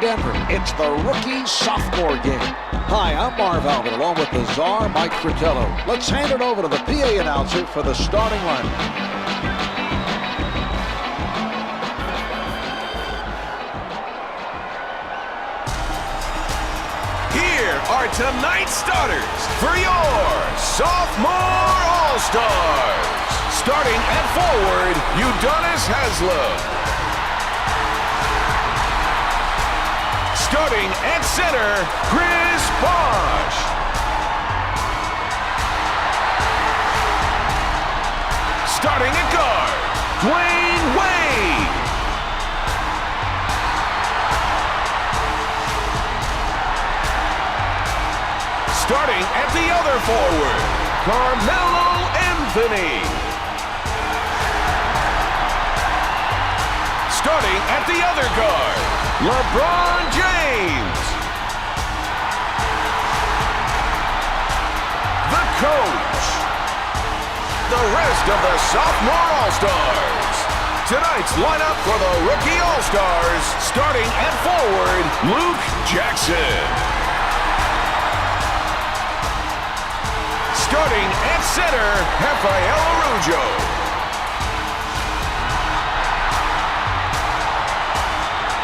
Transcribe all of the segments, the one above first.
Denver. It's the rookie-sophomore game. Hi, I'm Marv Albert, along with the czar, Mike Fratello. Let's hand it over to the PA announcer for the starting lineup. Here are tonight's starters for your sophomore All-Stars. Starting at forward, Udonis Haslem. Starting at center, Chris Bosh. Starting at guard, Dwayne Wade. Starting at the other forward, Carmelo Anthony. Starting at the other guard, LeBron James. The coach. The rest of the sophomore All-Stars. Tonight's lineup for the rookie All-Stars. Starting at forward, Luke Jackson. Starting at center, Rafael Araujo.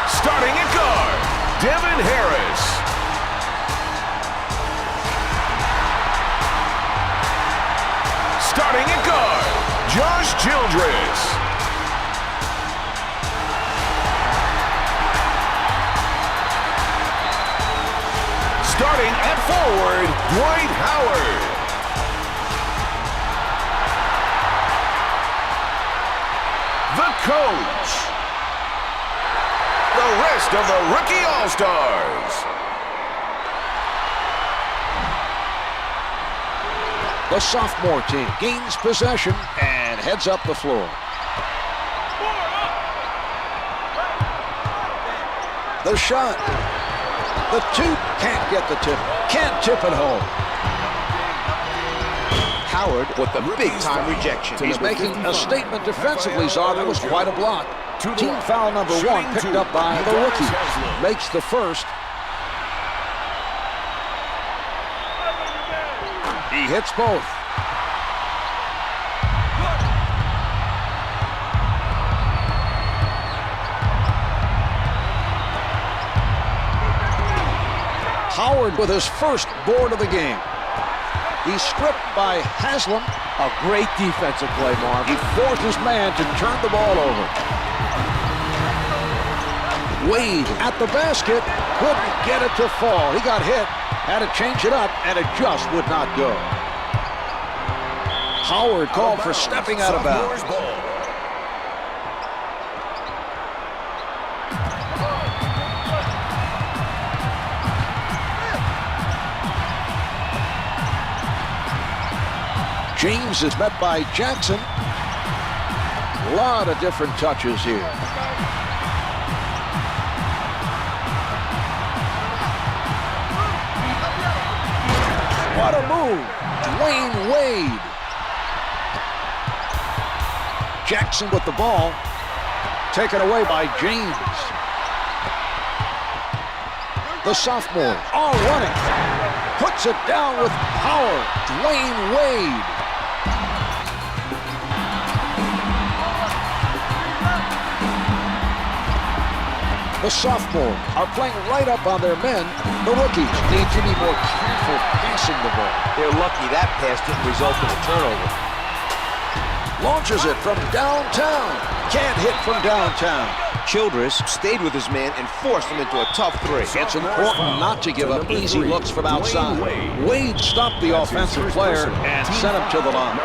Starting at guard, Devin Harris. Starting at guard, Josh Childress. Starting at forward, Dwight Howard. The coach. The rest of the rookie All-Stars. The sophomore team gains possession and heads up the floor. The shot. The two can't get the tip. Can't tip it home. Howard with the big-time rejection. He's making a statement defensively, Czar. That was quite a block. Team foul number 1 picked up by the rookie. Makes the first. He hits both. Howard with his first board of the game. He's stripped by Haslem. A great defensive play, Marv. He forced his man to turn the ball over. Wade at the basket. Couldn't get it to fall. He got hit. Had to change it up, and it just would not go. Howard called for stepping out of bounds. James is met by Jackson. A lot of different touches here. What a move. Dwayne Wade. Jackson with the ball. Taken away by James. The sophomore all running. Puts it down with power. Dwayne Wade. The sophomores are playing right up on their men. The rookies need to be more careful passing the ball. They're lucky that pass didn't result in a turnover. Launches it from downtown. Can't hit from downtown. Childress stayed with his man and forced him into a tough three. It's important not to give up easy looks from outside. Wade stopped the offensive player and sent him to the line.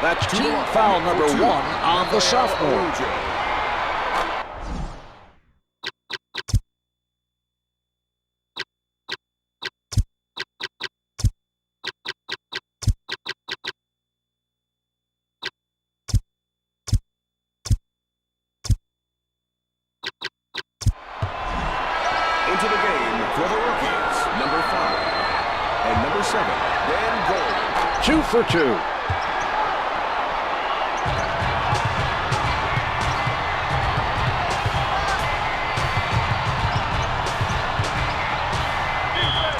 That's team foul number 1 on the sophomore. Into the game for the rookies, number 5 and number 7, Dan Gold. 2 for 2.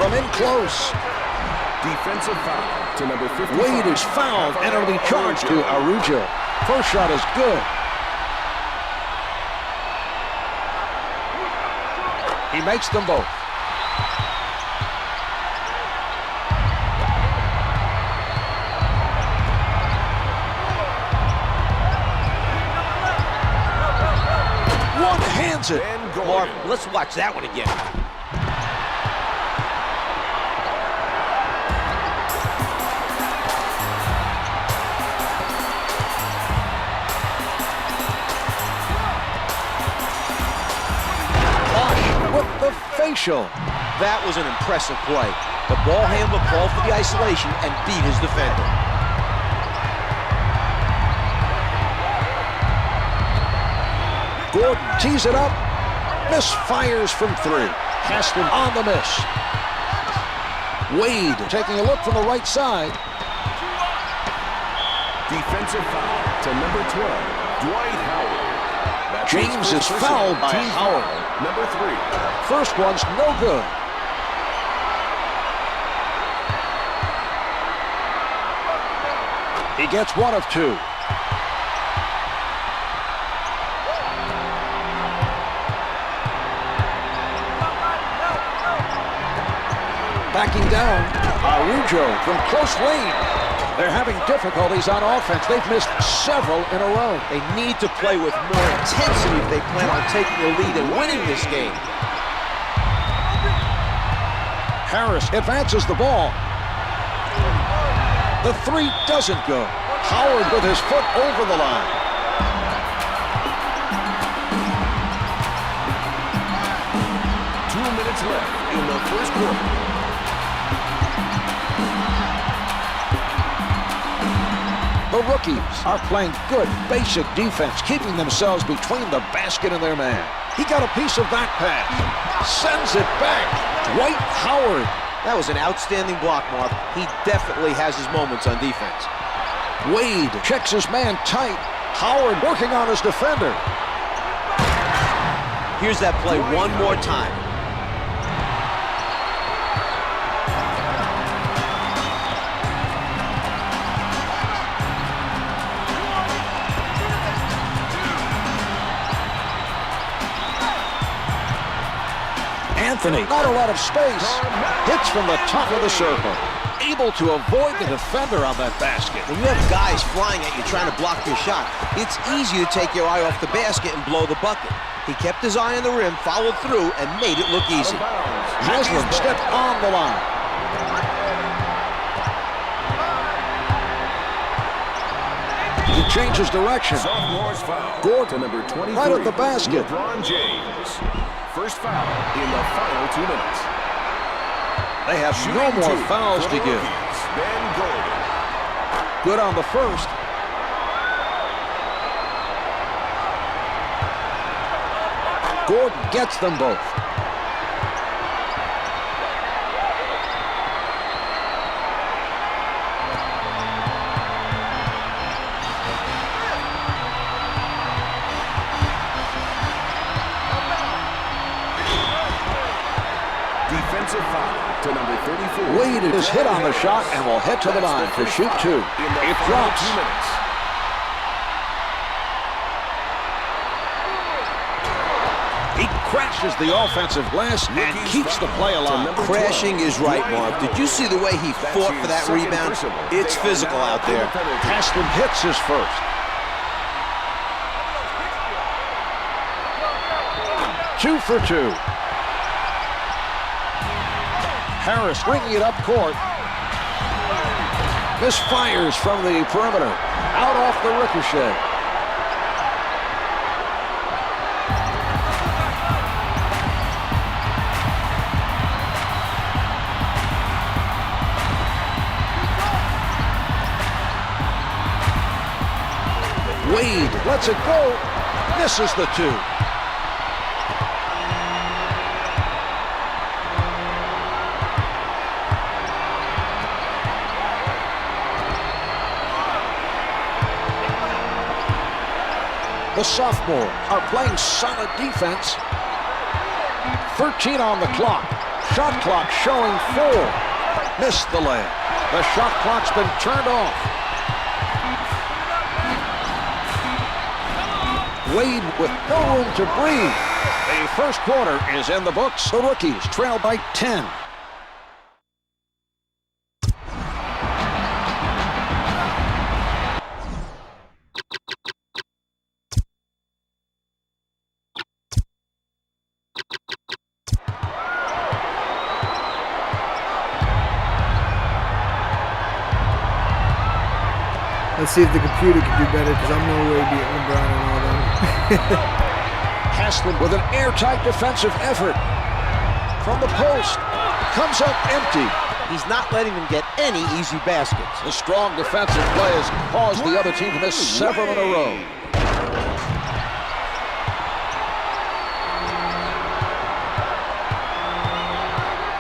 from in close. Defensive foul to number 55. Wade is fouled, and it'll be charged to Araujo. First shot is good. He makes them both. One hands it. Mark, let's watch that one again. With the facial. That was an impressive play. The ball handler called for the isolation and beat his defender. Gordon tees it up. Misfires from three. Haslam on the miss. Wade taking a look from the right side. Defensive foul to number 12, Dwight Howard. That's James his is first fouled by team Howard. foul, number 3. First one's no good. He gets one of two. Backing down, Araujo from close range. They're having difficulties on offense. They've missed several in a row. They need to play with more intensity if they plan on taking the lead and winning this game. Harris advances the ball. The three doesn't go. Howard with his foot over the line. Minutes left in the first quarter. The rookies are playing good basic defense, keeping themselves between the basket and their man. He got a piece of that pass. Sends it back. Dwight Howard. That was an outstanding block, Mark. He definitely has his moments on defense. Wade checks his man tight. Howard working on his defender. Here's that play one more time. Anthony, not a lot of space. Hits from the top of the circle. Able to avoid the defender on that basket. When you have guys flying at you trying to block your shot, it's easy to take your eye off the basket and blow the bucket. He kept his eye on the rim, followed through, and made it look easy. Haslam stepped on the line. He changes direction. Sophomore's foul. Gordon, to number 23. right at the basket. LeBron James. First foul in the final 2 minutes. They have no more fouls to give. Ben Gordon. Good on the first. Gordon gets them both. Defensive foul to number 34. Wade is hit on the shot and will head to the line to shoot two. It drops. 2 minutes. He crashes the offensive glass and keeps the play alive. Crashing is right, Mark. Did you see the way he fought for that rebound? It's physical out there. Haslam hits his first. Two for two. Harris bringing it up court. Misfires from the perimeter. Out off the ricochet. Wade lets it go. Misses the two. The sophomores are playing solid defense. 13 on the clock. Shot clock showing 4. Missed the layup. The shot clock's been turned off. Wade with no room to breathe. The first quarter is in the books. The Rookies trail by 10. Let's see if the computer can do better, because I'm no way beating LeBron and all them. Haslem with an airtight defensive effort. From the post. Comes up empty. He's not letting them get any easy baskets. The strong defensive play has caused the other team to miss several in a row.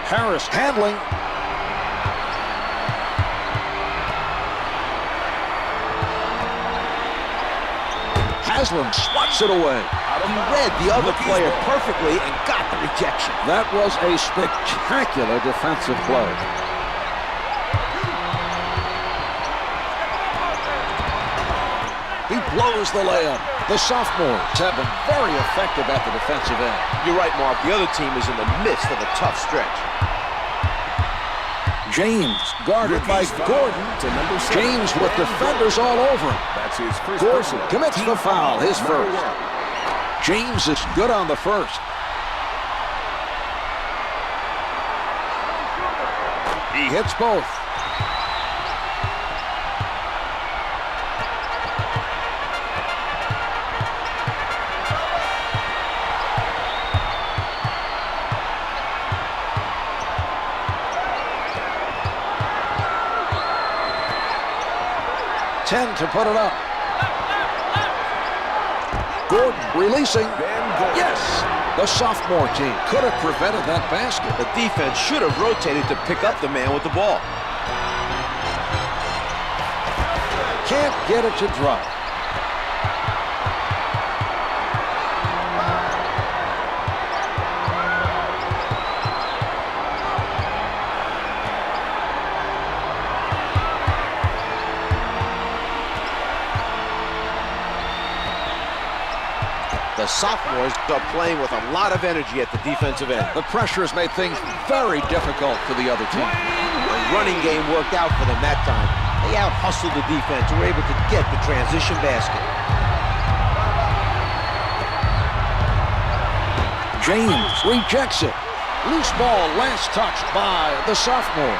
Harris handling. Haslem swats it away. He read the other player perfectly and got the rejection. That was a spectacular defensive play. He blows the layup. The sophomores have been very effective at the defensive end. You're right, Mark. The other team is in the midst of a tough stretch. James guarded by Gordon. James with defenders all over him. That's his first. Gordon commits the foul, his first. James is good on the first. He hits both. To put it up. Gordon releasing. Yes! The sophomore team could have prevented that basket. The defense should have rotated to pick up the man with the ball. Can't get it to drop. The sophomores are playing with a lot of energy at the defensive end. The pressure has made things very difficult for the other team. The running game worked out for them that time. They out-hustled the defense and were able to get the transition basket. James rejects it. Loose ball last touched by the sophomore.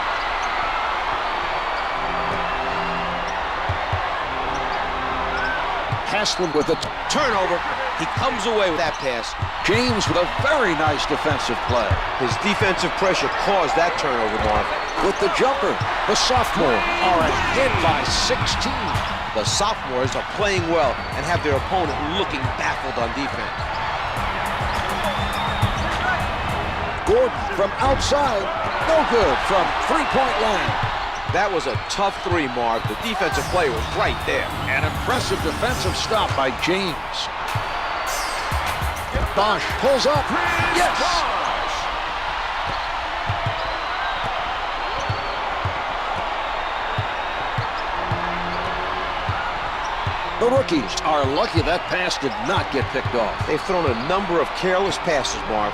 Haslem with a turnover. He comes away with that pass. James with a very nice defensive play. His defensive pressure caused that turnover, Mark. With the jumper, the sophomore are ahead by 16. The sophomores are playing well and have their opponent looking baffled on defense. Gordon from outside, no good from three-point line. That was a tough three, Mark. The defensive play was right there. An impressive defensive stop by James. Bosch pulls up. Yes! The rookies are lucky that pass did not get picked off. They've thrown a number of careless passes, Mark.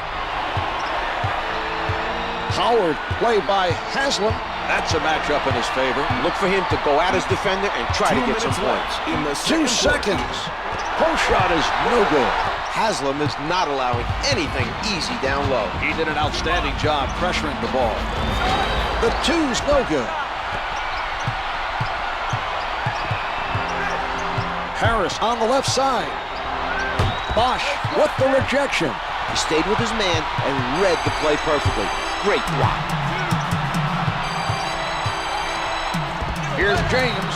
Howard, played by Haslem. That's a matchup in his favor. Look for him to go at his defender and try to get some points. In the 2 seconds. Post shot is no good. Haslem is not allowing anything easy down low. He did an outstanding job pressuring the ball. The two's no good. Harris on the left side. Bosch with the rejection. He stayed with his man and read the play perfectly. Great block. Here's James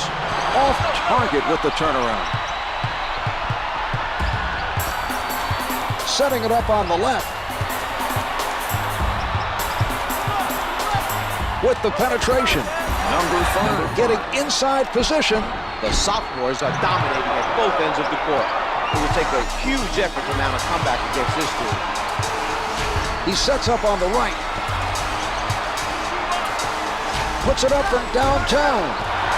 off target with the turnaround. Setting it up on the left. With the penetration. Number 5 getting inside position. The sophomores are dominating at both ends of the court. It will take a huge effort to mount a comeback against this team. He sets up on the right. puts it up from downtown.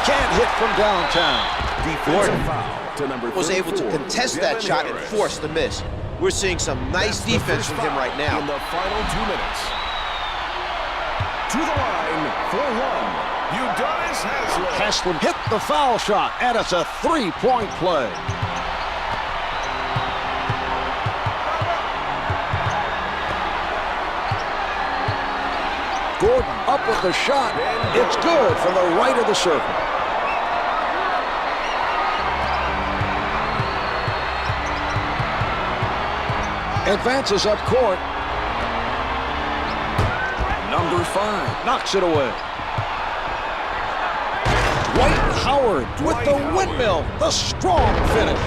Can't hit from downtown. Defensive foul to number 34. Was able to contest that shot and force the miss. We're seeing some nice defense from him right now. In the final 2 minutes. To the line for one. Udonis Haslem. Haslem hit the foul shot, and it's a three-point play. Gordon up with the shot. It's good from the right of the circle. Advances up court. Number 5 knocks it away. Dwight Howard with the windmill, the strong finish.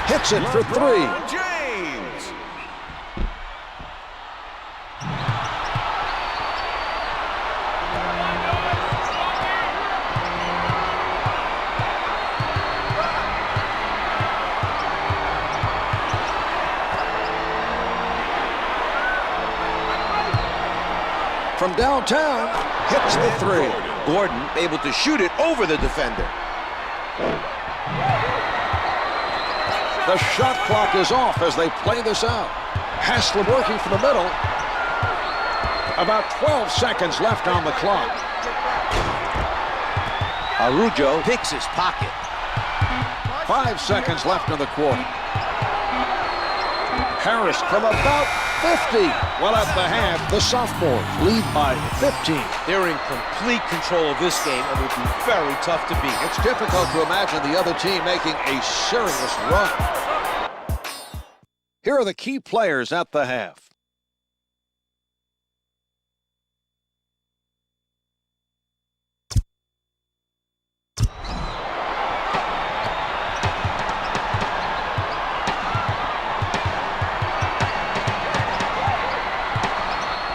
Hits it for three. James. From downtown, hits the three. Gordon able to shoot it over the defender. The shot clock is off as they play this out. Haslem working from the middle. About 12 seconds left on the clock. Araujo picks his pocket. 5 seconds left in the quarter. Harris from about 50. Well, at the half, the sophomores lead by 15. They're in complete control of this game and will be very tough to beat. It's difficult to imagine the other team making a serious run. Here are the key players at the half.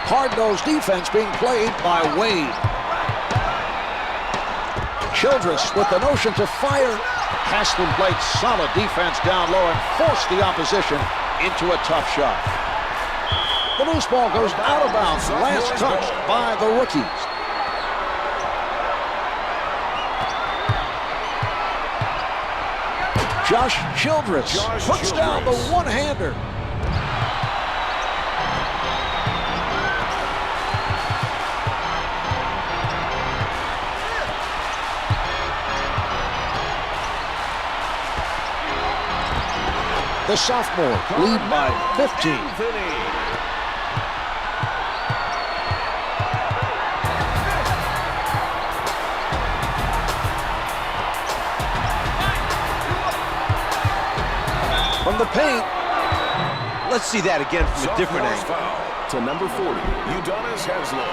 Hard-nosed defense being played by Wade. Childress with the notion to fire. Haslem played solid defense down low and forced the opposition into a tough shot. The loose ball goes out of bounds. Last touch by the rookies. Josh Childress puts down the one-hander. The sophomore lead by 15. From the paint. Let's see that again from a different angle. Foul to number 40, Udonis Haslem.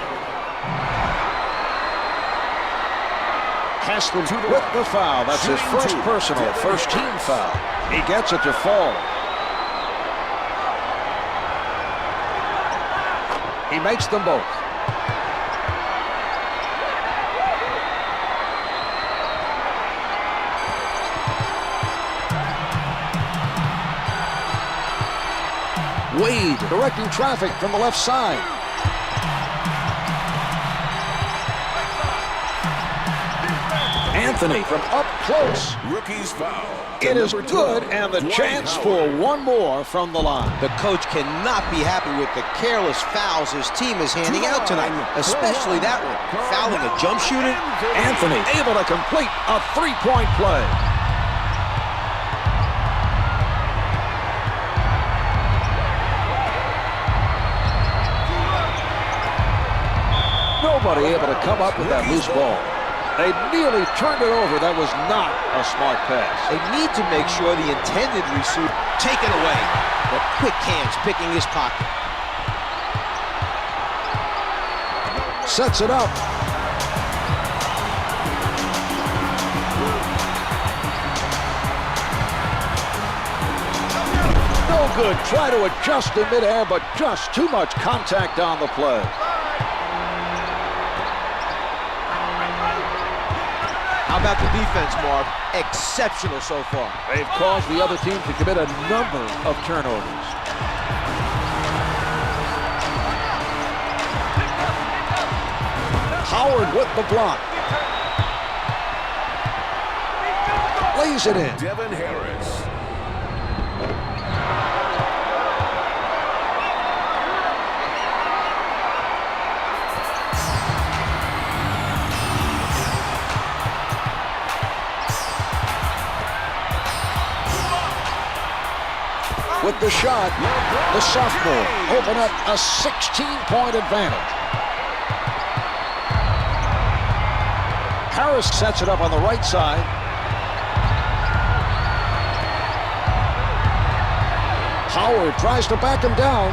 Haslem with the foul. That's his first personal, first team foul. He gets it to fall. He makes them both. Wade directing traffic from the left side. Anthony from up close. Rookie's foul. It is good, and the chance for one more from the line. The coach cannot be happy with the careless fouls his team is handing out tonight, especially that one. Fouling a jump shooter. Anthony able to complete a three-point play. Nobody able to come up with that loose ball. They nearly turned it over. That was not a smart pass. They need to make sure the intended receiver taken away. But quick hands picking his pocket. Sets it up. No good. Try to adjust in midair, but just too much contact on the play. How about the defense, Mark? Exceptional so far. They've caused the other team to commit a number of turnovers. Howard with the block. Lays it in. Devin Harris. With the shot, the sophomore open up a 16-point advantage. Harris sets it up on the right side. Howard tries to back him down.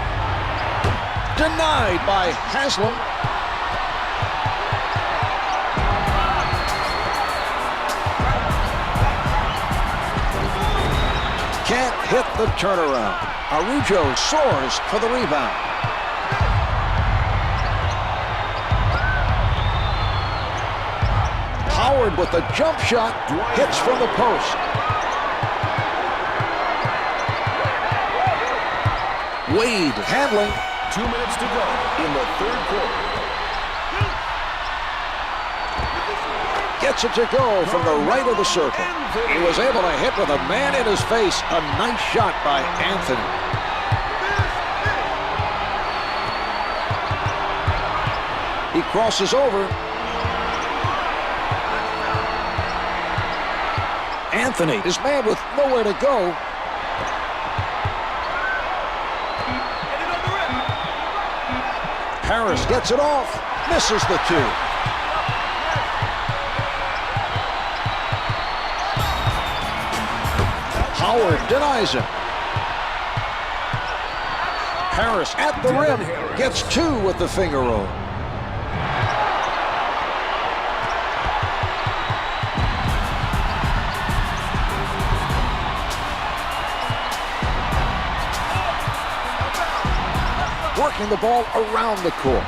Denied by Haslam. Can't hit the turnaround. Araujo soars for the rebound. Howard with the jump shot, hits from the post. Wade handling. 2 minutes to go in the third quarter. Gets it to go from the right of the circle. He was able to hit with a man in his face. A nice shot by Anthony. He crosses over. Anthony is man with nowhere to go. Harris gets it off. Misses the two. Howard denies him. Harris at the rim. Gets two with the finger roll. Working the ball around the court.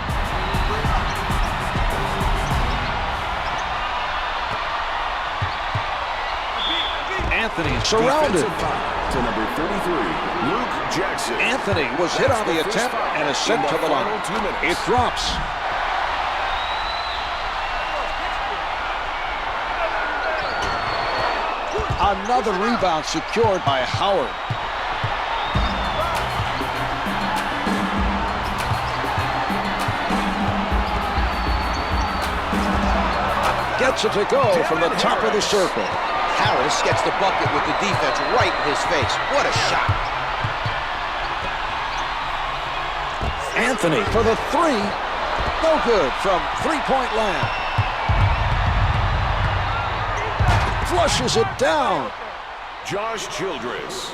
Anthony surrounded. To number 33, Luke Jackson. Anthony was hit on the attempt and is sent to the line. It drops. Another rebound secured by Howard. Gets it to go from the top of the circle. Harris gets the bucket with the defense right in his face. What a shot. Anthony for the three. No good from three-point land. Flushes it down. Josh Childress.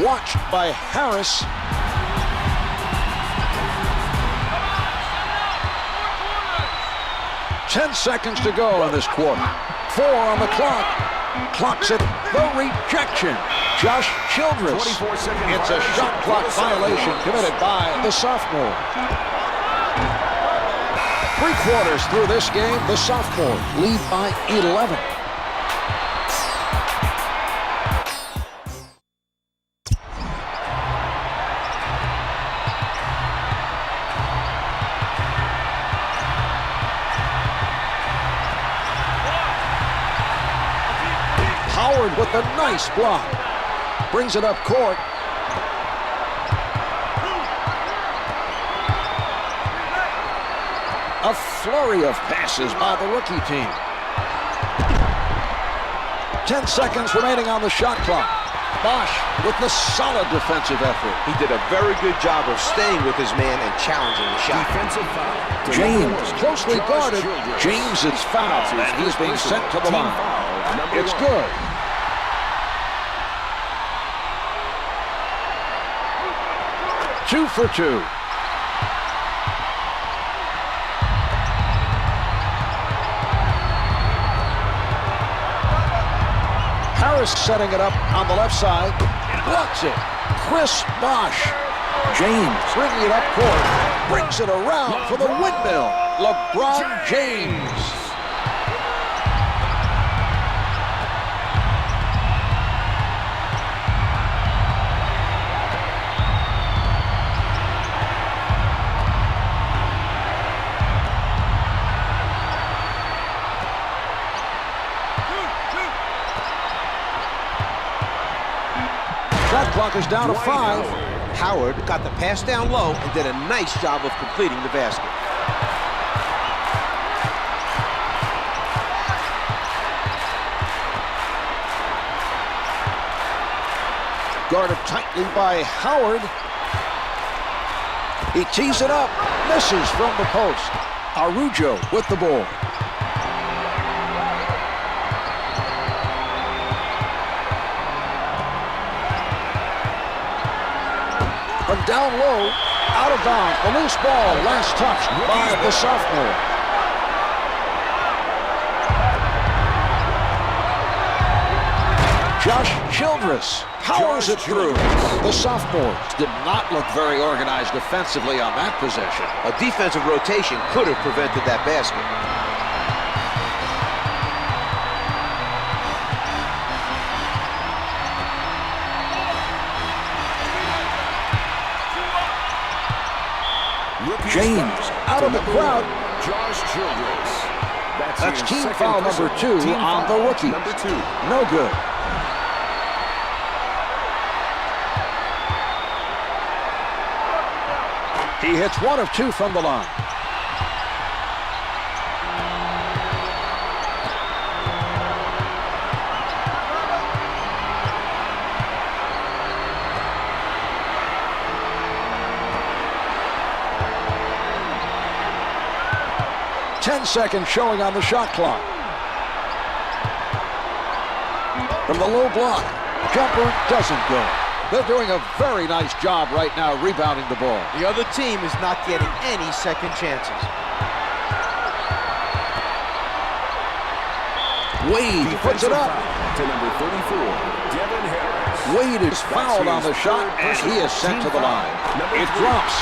Watched by Harris. Ten seconds to go in this quarter. 4 on the clock. Clocks it. The rejection. Josh Childress. 24 seconds. It's a shot clock violation committed by the sophomore. 3 quarters through this game, the sophomore lead by 11. Howard with a nice block. Brings it up court. A flurry of passes by the rookie team. 10 seconds remaining on the shot clock. Bosch with the solid defensive effort. He did a very good job of staying with his man and challenging the shot. Defensive foul. James closely guarded. James is fouled, and he's being sent to the line. It's good. Two for two. Morris setting it up on the left side. Blocks it. Chris Bosh. James bringing it up court. Brings it around for the windmill. LeBron James. Shot clock is down to 5. Howard got the pass down low and did a nice job of completing the basket. Guarded tightly by Howard. He tees it up. Misses from the post. Araujo with the ball. From down low, out of bounds. A loose ball, last touch by the sophomore. Josh Childress powers it through. The sophomore did not look very organized defensively on that possession. A defensive rotation could have prevented that basket. James out of the crowd. Josh Childress. That's team foul number 2 on the rookie. No good. He hits 1 of 2 from the line. Seconds showing on the shot clock. From the low block, jumper doesn't go. They're doing a very nice job right now rebounding the ball. The other team is not getting any second chances. Wade puts it up. To number 34, Devin Harris. Wade is fouled on the shot, and he is sent to the line. It drops.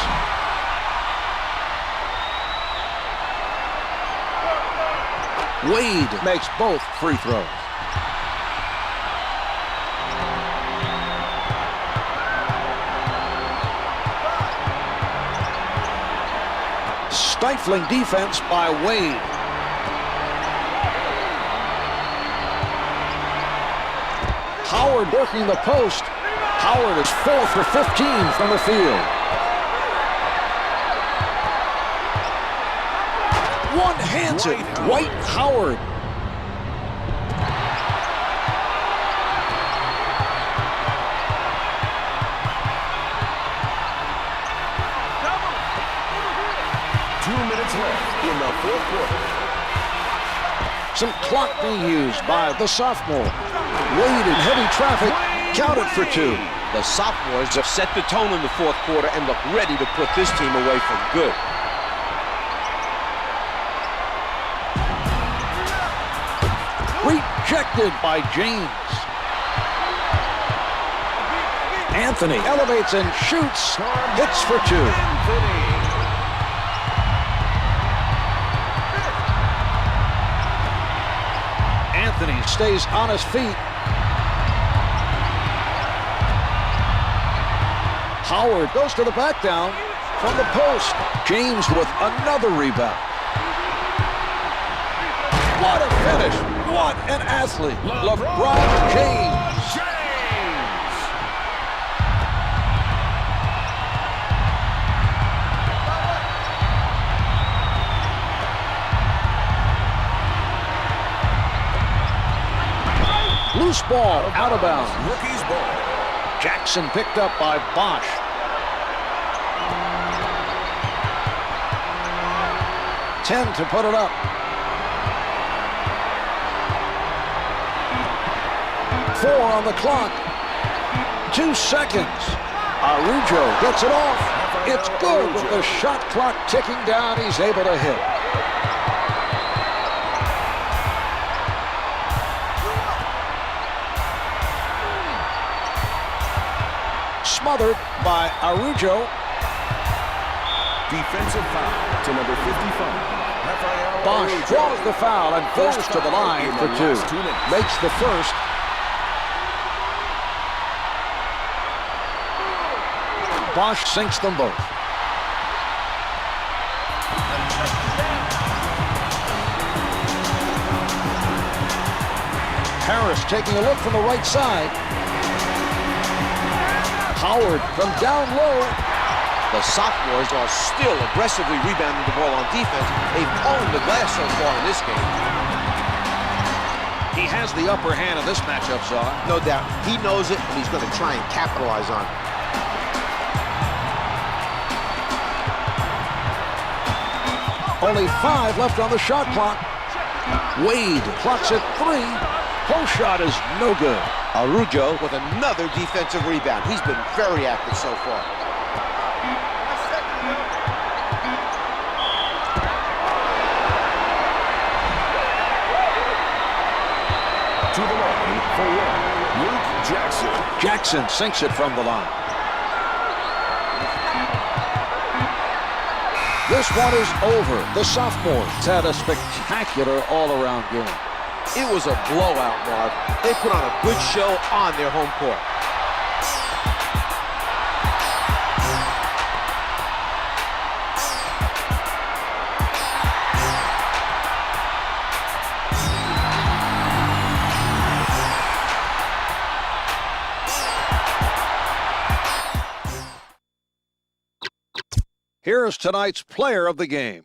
Wade makes both free throws. Stifling defense by Wade. Howard working the post. Howard is 4 for 15 from the field. One-hands it, Dwight Howard. Left in the fourth quarter. Some clock being used by the sophomore. Wade in heavy traffic, counted for 2. The sophomores have set the tone in the fourth quarter and look ready to put this team away for good. Rejected by James. Anthony elevates and shoots. Hits for 2. Anthony stays on his feet. Howard goes to the back down from the post. James with another rebound. What a finish. What an athlete. LeBron James. Loose ball, out of bounds. Rookie's ball. Jackson picked up by Bosh. Ten to put it up. 4 on the clock. 2 seconds. Araujo gets it off. It's good with the shot clock ticking down. He's able to hit. Smothered by Araujo. Defensive foul to number 55. Bosch draws the foul and goes to the line for two. Makes the first. Bosch sinks them both. Harris taking a look from the right side. Howard from down low. The sophomores are still aggressively rebounding the ball on defense. They've owned the glass so far in this game. He has the upper hand in this matchup, Saw. No doubt. He knows it, and he's going to try and capitalize on it. Only 5 left on the shot clock. Wade clocks at 3. Post shot is no good. Araujo with another defensive rebound. He's been very active so far. To the line for one, Luke Jackson. Jackson sinks it from the line. This one is over. The sophomores had a spectacular all-around game. It was a blowout, Mark. They put on a good show on their home court. Here is tonight's player of the game.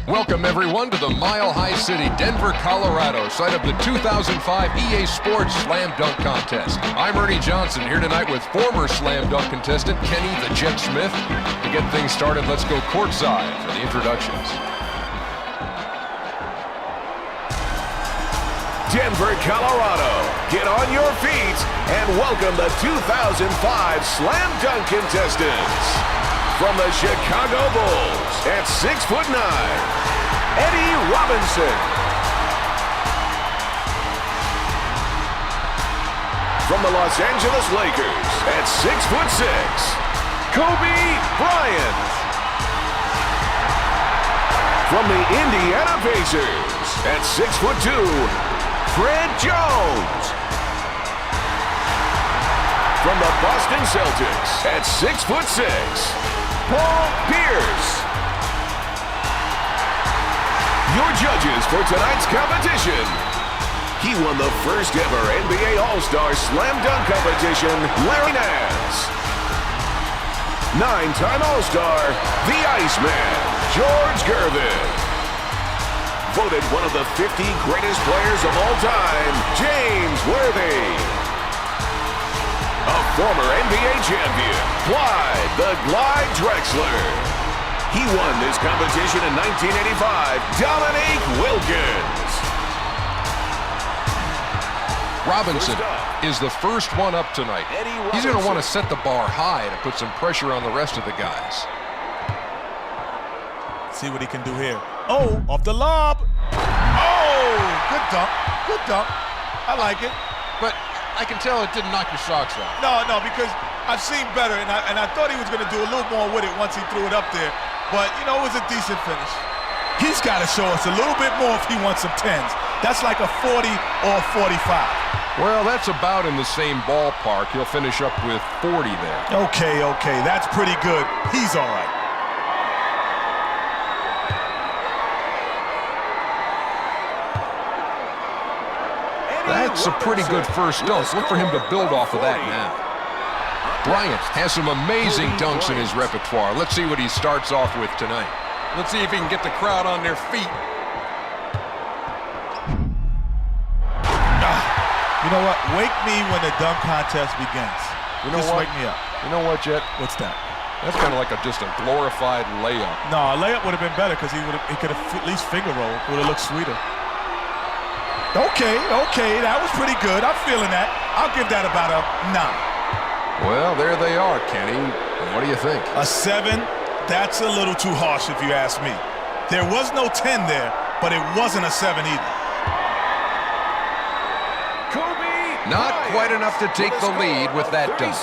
Welcome, everyone, to the Mile High City, Denver, Colorado, site of the 2005 EA Sports Slam Dunk Contest. I'm Ernie Johnson, here tonight with former Slam Dunk contestant Kenny the Jet Smith. To get things started, let's go courtside for the introductions. Denver, Colorado, get on your feet and welcome the 2005 Slam Dunk contestants. From the Chicago Bulls at 6'9", Eddie Robinson. From the Los Angeles Lakers at 6'6", Kobe Bryant. From the Indiana Pacers at 6'2", Fred Jones. From the Boston Celtics at 6'6", Paul Pierce. Your judges for tonight's competition. He won the first ever NBA All-Star Slam Dunk competition, Larry Nance. 9-time All-Star, the Iceman, George Gervin. Voted one of the 50 greatest players of all time, James Worthy. A former NBA champion, Clyde the Glide Drexler. He won this competition in 1985, Dominique Wilkins. Robinson is the first one up tonight. He's going to want to set the bar high to put some pressure on the rest of the guys. See what he can do here. Oh, off the lob. Oh, good dunk. Good dunk. I like it. But I can tell it didn't knock your socks off. No, because I've seen better, and I thought he was going to do a little more with it once he threw it up there. But, you know, it was a decent finish. He's got to show us a little bit more if he wants some 10s. That's like a 40 or a 45. Well, that's about in the same ballpark. He'll finish up with 40 there. Okay. That's pretty good. He's all right. That's a pretty good first dunk. Look for him to build off of that now. Bryant has some amazing dunks in his repertoire. Let's see what he starts off with tonight. Let's see if he can get the crowd on their feet. You know what? Wake me when the dunk contest begins. You know Just what? wake me up. You know what, Jet? What's that? That's kind of like just a glorified layup. No, a layup would have been better because he could have at least finger rolled. It would have looked sweeter. Okay, that was pretty good. I'm feeling that. I'll give that about a 9. Well, there they are, Kenny. What do you think? A 7, that's a little too harsh if you ask me. There was no 10 there, but it wasn't a 7 either. Not quite enough to take the lead with that dunk.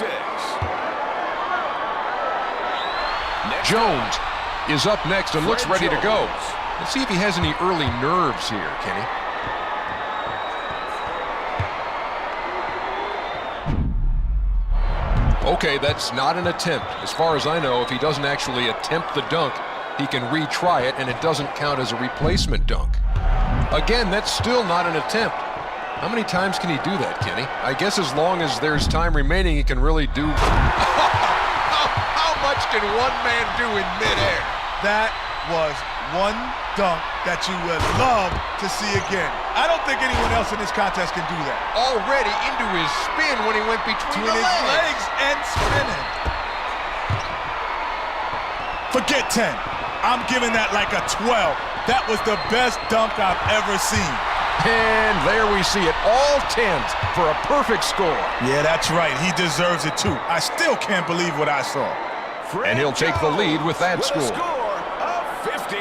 Jones is up next and looks ready to go. Let's see if he has any early nerves here, Kenny. Okay, that's not an attempt. As far as I know, if he doesn't actually attempt the dunk, he can retry it, and it doesn't count as a replacement dunk. Again, that's still not an attempt. How many times can he do that, Kenny? I guess as long as there's time remaining, he can really do... How much can one man do in midair? That was one dunk that you would love to see again. I don't think anyone else in this contest can do that. Already into his spin when he went between His the legs and spinning. Forget 10. I'm giving that like a 12. That was the best dunk I've ever seen. And there we see it, all 10s for a perfect score. Yeah, that's right. He deserves it too. I still can't believe what I saw. And he'll take the lead with that score. Score of 50.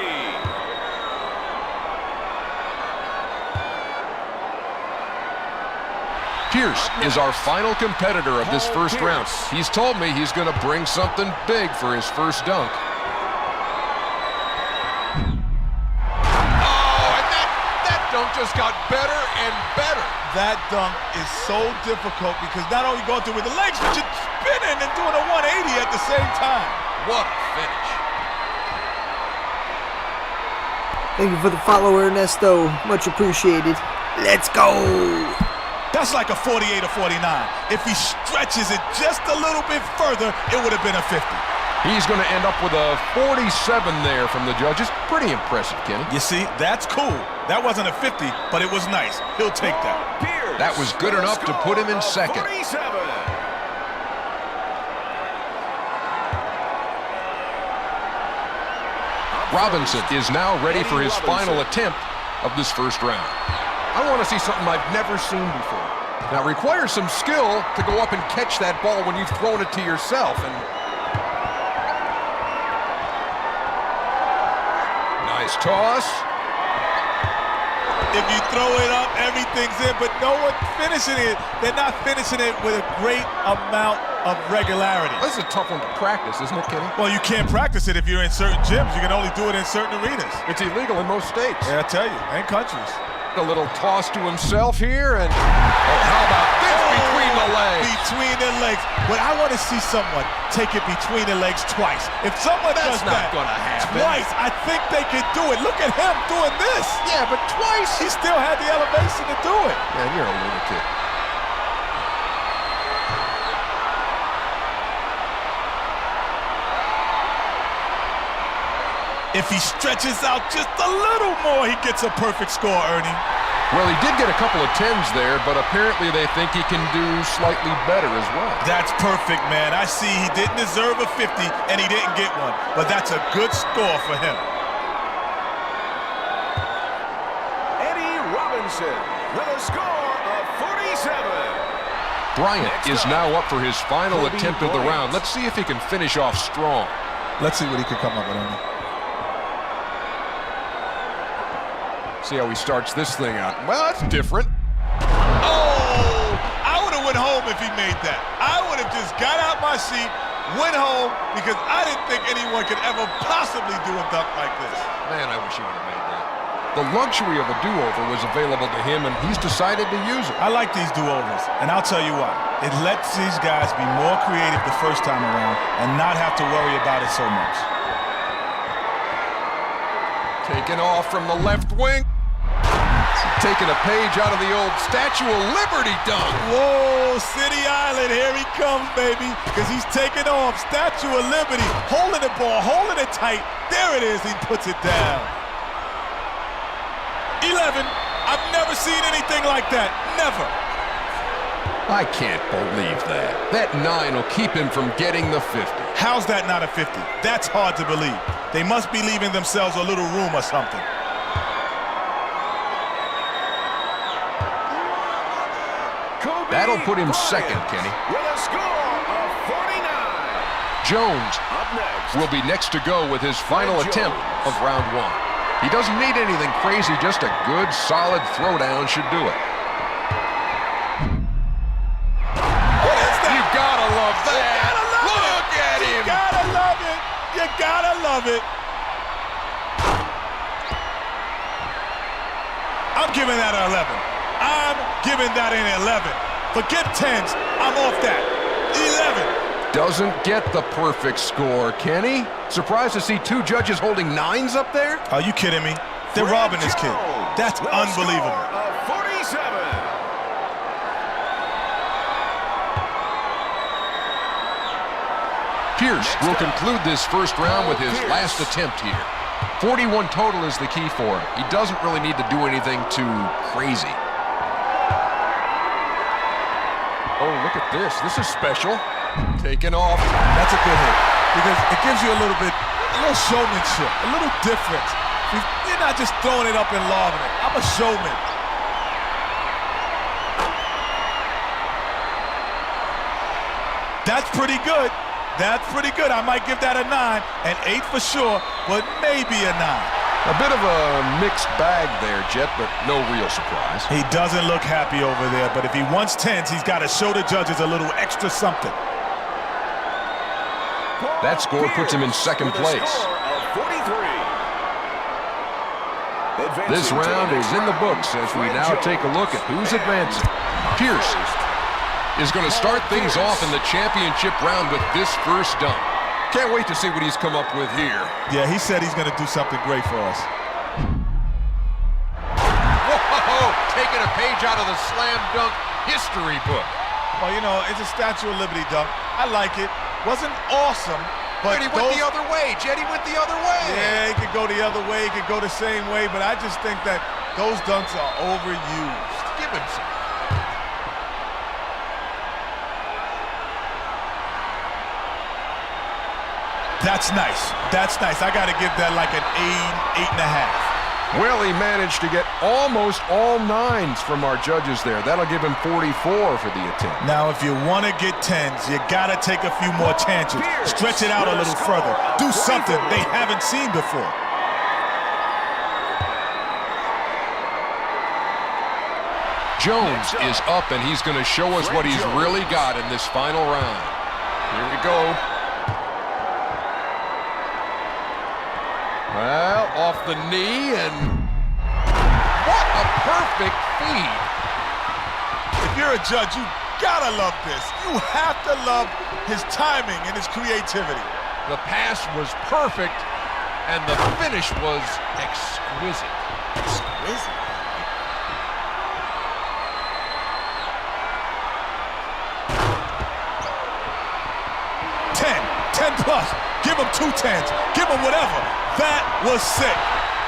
Pierce is our final competitor of this first round. He's told me he's going to bring something big for his first dunk. Dunk just got better and better. That dunk is so difficult because not only going through with the legs, but you're spinning and doing a 180 at the same time. What a finish. Thank you for the follow, Ernesto. Much appreciated. Let's go. That's like a 48 or 49. If he stretches it just a little bit further, it would have been a 50. He's going to end up with a 47 there from the judges. Pretty impressive, Kenny. You see, that's cool. That wasn't a 50, but it was nice. He'll take that. That was good enough to put him in second. 47. Robinson is now ready for his final attempt of this first round. I want to see something I've never seen before. Now, it requires some skill to go up and catch that ball when you've thrown it to yourself. And nice toss. If you throw it up, everything's in, but no one finishing it. They're not finishing it with a great amount of regularity. This is a tough one to practice, isn't it, Kenny? Well, you can't practice it if you're in certain gyms. You can only do it in certain arenas. It's illegal in most states. Yeah, I tell you, and countries. A little toss to himself here, and oh, how about this between the legs? Between the legs. But I want to see someone take it between the legs twice. If someone does that gonna happen. twice, I think they could do it. Look at him doing this. Yeah, but twice. He still had the elevation to do it. Man, you're a lunatic. If he stretches out just a little more, he gets a perfect score, Ernie. Well, he did get a couple of 10s there, but apparently they think he can do slightly better as well. That's perfect, man. I see he didn't deserve a 50, and he didn't get one. But that's a good score for him. Eddie Robinson with a score of 47. Bryant is now up for his final attempt of the round. Let's see if he can finish off strong. Let's see what he can come up with, Ernie. See how he starts this thing out. Well, that's different. Oh! I would have went home if he made that. I would have just got out my seat, went home, because I didn't think anyone could ever possibly do a dunk like this. Man, I wish he would have made that. The luxury of a do-over was available to him, and he's decided to use it. I like these do-overs, and I'll tell you why. It lets these guys be more creative the first time around and not have to worry about it so much. Taken off from the left wing. Taking a page out of the old Statue of Liberty dunk. Whoa, City Island, here he comes, baby, because he's taking off. Statue of Liberty, holding the ball, holding it tight. There it is, he puts it down. 11, I've never seen anything like that, never. I can't believe that. That 9 will keep him from getting the 50. How's that not a 50? That's hard to believe. They must be leaving themselves a little room or something. That'll put him second, Kenny. With a score of 49. Jones Up next. will be next to go with his final attempt of round 1. He doesn't need anything crazy, just a good, solid throwdown should do it. What is that? You gotta love that. Look at him. You gotta love it. You gotta love it. I'm giving that an 11. I'm giving that an 11. Forget 10s. I'm off that. 11. Doesn't get the perfect score, Kenny. Surprised to see 2 judges holding 9s up there? Are you kidding me? They're robbing this kid. That's With a unbelievable. score of 47. Pierce will conclude this first round with his last attempt here. 41 total is the key for him. He doesn't really need to do anything too crazy. Oh, look at this. This is special. Taken off. That's a good hit because it gives you a little showmanship, a little difference. You're not just throwing it up and lobbing it. I'm a showman. That's pretty good. That's pretty good. I might give that a 9, an 8 for sure, but maybe a 9. A bit of a mixed bag there, Jet, but no real surprise. He doesn't look happy over there, but if he wants 10s, he's got to show the judges a little extra something. That score puts him in second place. This round is in the books as we now take a look at who's advancing. Pierce is going to start things off in the championship round with this first dunk. Can't wait to see what he's come up with here. Yeah, he said he's going to do something great for us. Whoa! Taking a page out of the slam dunk history book. Well, you know, it's a Statue of Liberty dunk. I like it. Wasn't awesome, but he went the other way. Jetty went the other way. Yeah, he could go the other way. He could go the same way, but I just think that those dunks are overused. Give him some. That's nice. That's nice. I got to give that like an 8, 8.5. Well, he managed to get almost all 9s from our judges there. That'll give him 44 for the attempt. Now, if you want to get 10s, you got to take a few more chances. Stretch it out a little further. Do something they haven't seen before. Jones is up, and he's going to show us what he's really got in this final round. Here we go. Well, off the knee, and what a perfect feed. If you're a judge, you gotta love this. You have to love his timing and his creativity. The pass was perfect, and the finish was exquisite. Exquisite. 10 plus. Give him 2 10s. Give him whatever. That was sick.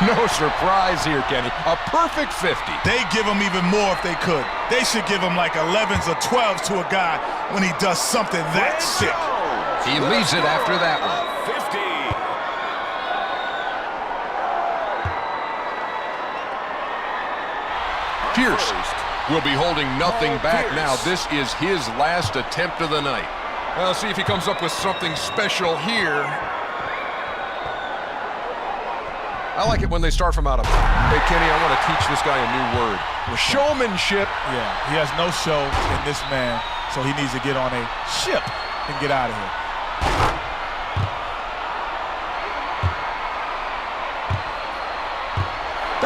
No surprise here, Kenny. A perfect 50. They give him even more if they could. They should give him like 11s or 12s to a guy when he does something that sick. He leaves it after that one. 50. Pierce will be holding nothing back now. This is his last attempt of the night. Well, see if he comes up with something special here. I like it when they start from out of. Hey, Kenny, I want to teach this guy a new word. Showmanship. Yeah, he has no show in this man, so he needs to get on a ship and get out of here.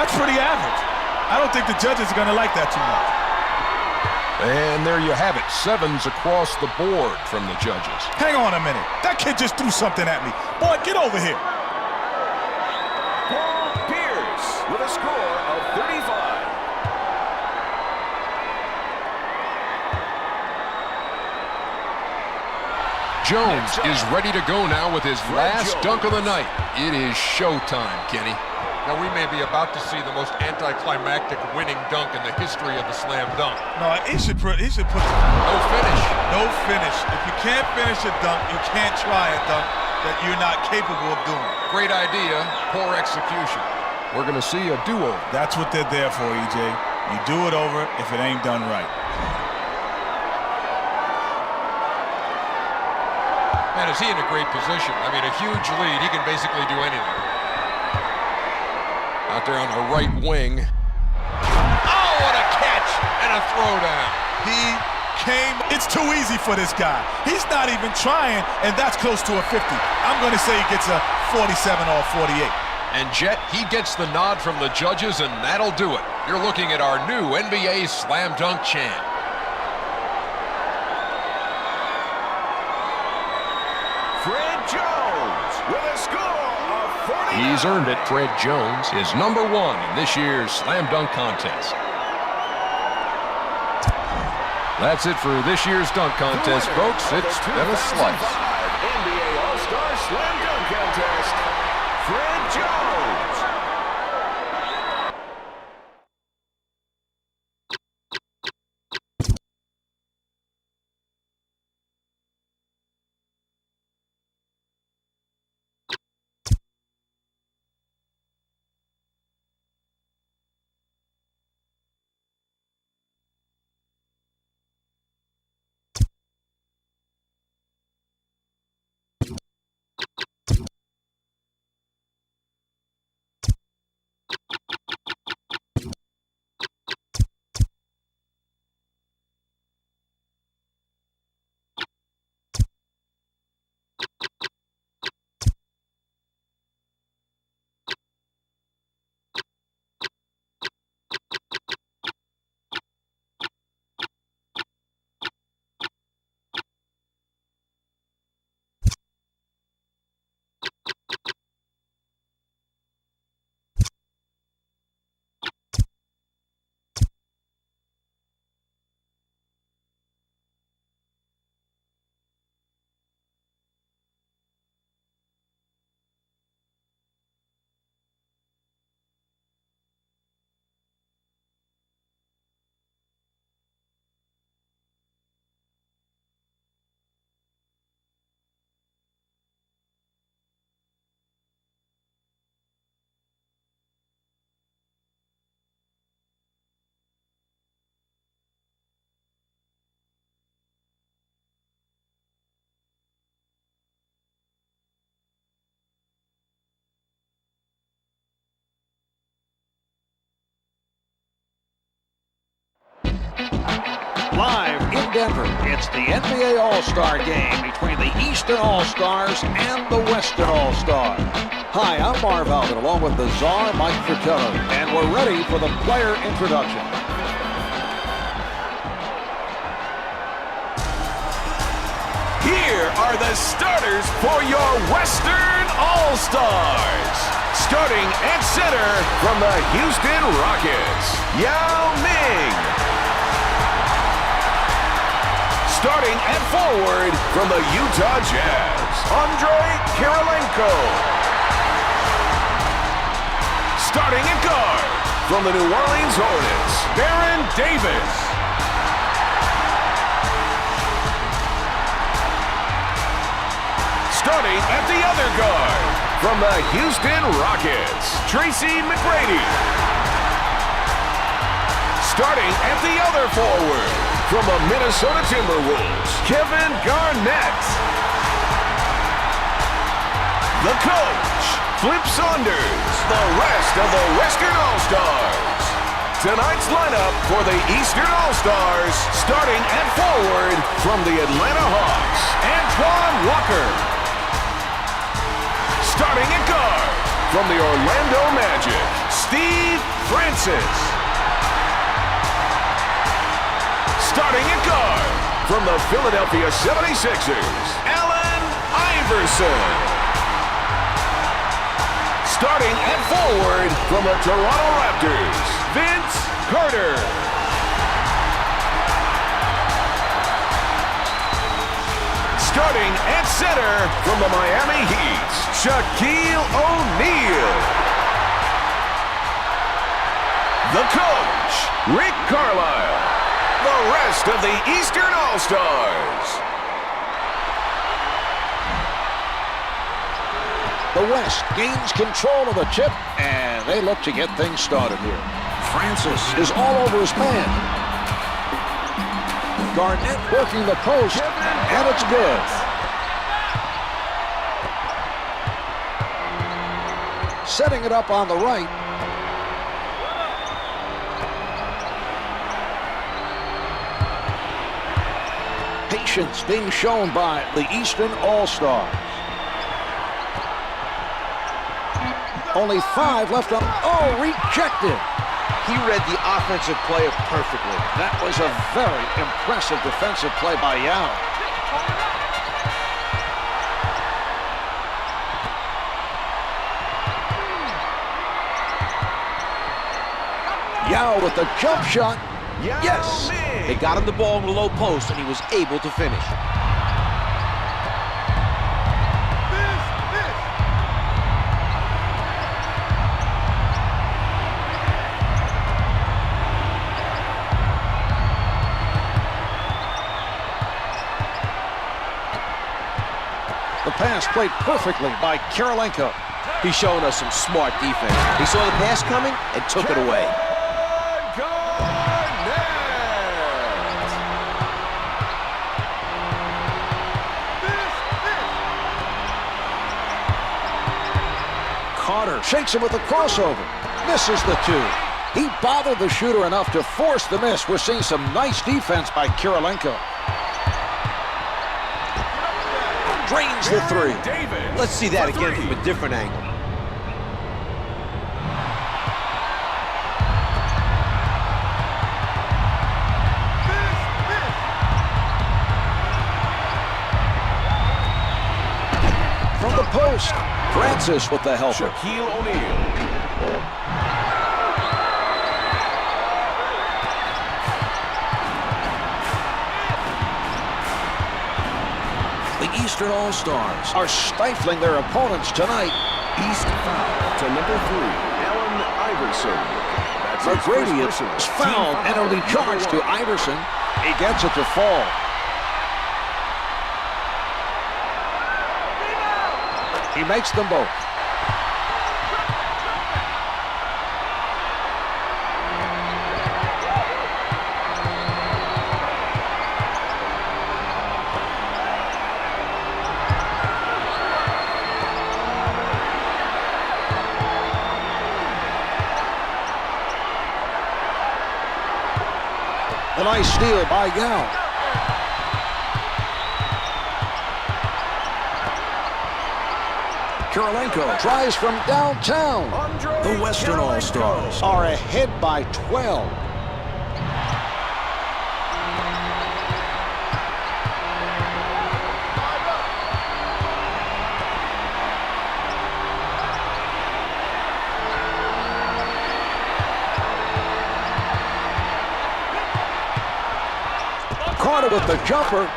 That's pretty average. I don't think the judges are going to like that too much. And there you have it. 7s across the board from the judges. Hang on a minute. That kid just threw something at me. Boy, get over here. With a score of 35. Jones is ready to go now with his last dunk of the night. It is showtime, Kenny. Now, we may be about to see the most anticlimactic winning dunk in the history of the slam dunk. No, he should put No finish. no finish. If you can't finish a dunk, you can't try a dunk that you're not capable of doing. Great idea, poor execution. We're going to see a do-over. That's what they're there for, EJ. You do it over if it ain't done right. Man, is he in a great position? I mean, a huge lead. He can basically do anything. Out there on the right wing. Oh, what a catch and a throwdown. It's too easy for this guy. He's not even trying, and that's close to a 50. I'm going to say he gets a 47 or a 48. And Jet, he gets the nod from the judges, and that'll do it. You're looking at our new NBA Slam Dunk champ. Fred Jones with a score of 49. He's earned it. Fred Jones is #1 in this year's Slam Dunk contest. That's it for this year's dunk contest, folks. It's been a slice. NBA All-Star Slam Dunk Contest, Fred Jones. Live in Denver, it's the NBA All-Star Game between the Eastern All-Stars and the Western All-Stars. Hi, I'm Marv Alvin, along with the czar, Mike Fratello, and we're ready for the player introduction. Here are the starters for your Western All-Stars. Starting at center from the Houston Rockets, Yao Ming. Starting at forward from the Utah Jazz, Andre Kirilenko. Starting at guard from the New Orleans Hornets, Baron Davis. Starting at the other guard from the Houston Rockets, Tracy McGrady. Starting at the other forward from the Minnesota Timberwolves, Kevin Garnett. The coach Flip Saunders, the rest of the Western All-Stars. Tonight's lineup for the Eastern All-Stars, starting at forward from the Atlanta Hawks, Antoine Walker. Starting at guard from the Orlando Magic, Steve Francis. Starting at guard from the Philadelphia 76ers, Allen Iverson. Starting at forward from the Toronto Raptors, Vince Carter. Starting at center from the Miami Heat, Shaquille O'Neal. The coach, Rick Carlisle. The rest of the Eastern All-Stars. The West gains control of the tip, and they look to get things started here. Francis is all over his man. Garnett working the post, and it's good. Setting it up on the right. Patience being shown by the Eastern All-Stars. Only 5 left on. Oh, rejected. He read the offensive player perfectly. That was a very impressive defensive play by Yao. Yao with the jump shot. Yes. They got him the ball in the low post, and he was able to finish. The pass played perfectly by Kirilenko. He's showing us some smart defense. He saw the pass coming and took it away. Carter shakes him with a crossover. Misses the 2. He bothered the shooter enough to force the miss. We're seeing some nice defense by Kirilenko. Drains the 3. Let's see that again from a different angle. From the post, Francis with the helper. Shaquille O'Neal. The Eastern All-Stars are stifling their opponents tonight. East foul to number 3, Allen Iverson. That's McGrady is fouled and it'll be charged to Iverson. He gets it to fall. He makes them both. A nice steal by Yao. Kirilenko tries from downtown. The Western All-Stars are ahead by 12. Carter with the jumper.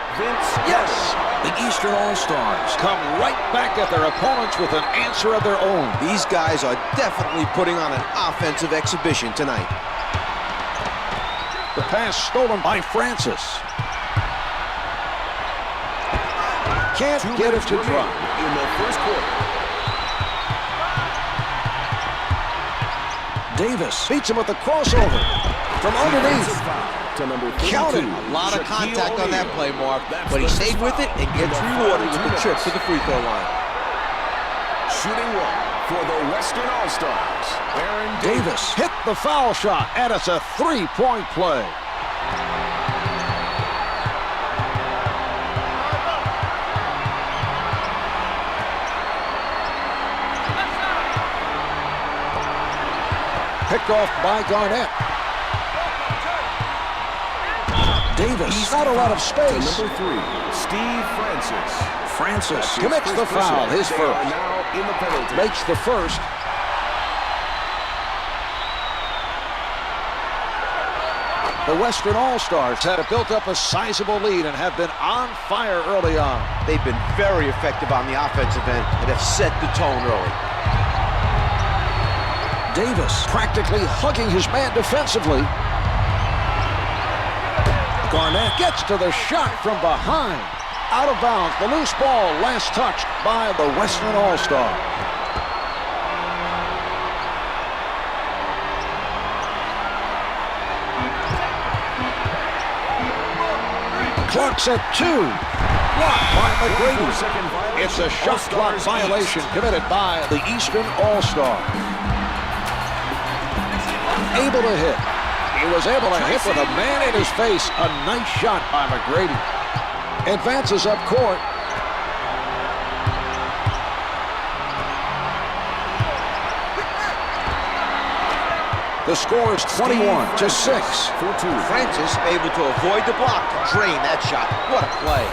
Yes. The Eastern All-Stars come right back at their opponents with an answer of their own. These guys are definitely putting on an offensive exhibition tonight. The pass stolen by Francis. Can't get it to drop. In the first quarter. Davis beats him with the crossover from underneath. To number 32. Counted. A lot of contact on that play, Mark, but he stayed with it and gets rewarded with the trip to the free throw line. shooting one for the Western All-Stars, Aaron Davis hit the foul shot, and it's a three-point play. Picked off by Garnett. Davis, not a lot of space. Number 3, Steve Francis. Francis commits the foul, his They are first. now in the penalty. Makes the first. The Western All-Stars had built up a sizable lead and have been on fire early on. They've been very effective on the offensive end and have set the tone early. Davis practically hugging his man defensively. Garnett gets to the shot from behind. Out of bounds, the loose ball last touched by the Western All-Star. Clock's at 2. Blocked by McGrady. It's a shot clock violation committed by the Eastern All-Star. Able to hit. He was able to hit with a man in his face. A nice shot by McGrady. Advances up court. The score is 21-6. Francis able to avoid the block to drain that shot. What a play.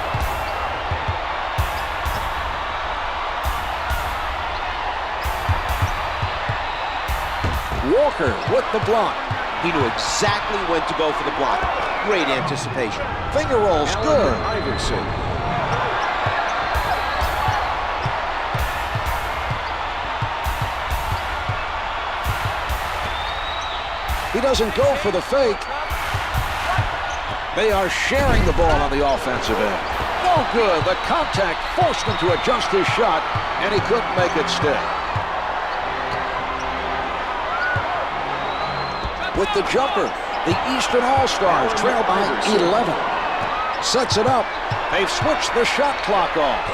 Walker with the block. He knew exactly when to go for the block. Great anticipation. Finger rolls good. Iverson. He doesn't go for the fake. They are sharing the ball on the offensive end. No good. The contact forced him to adjust his shot, and he couldn't make it stick. With the jumper, the Eastern All-Stars trail by 11. Sets it up. They've switched the shot clock off.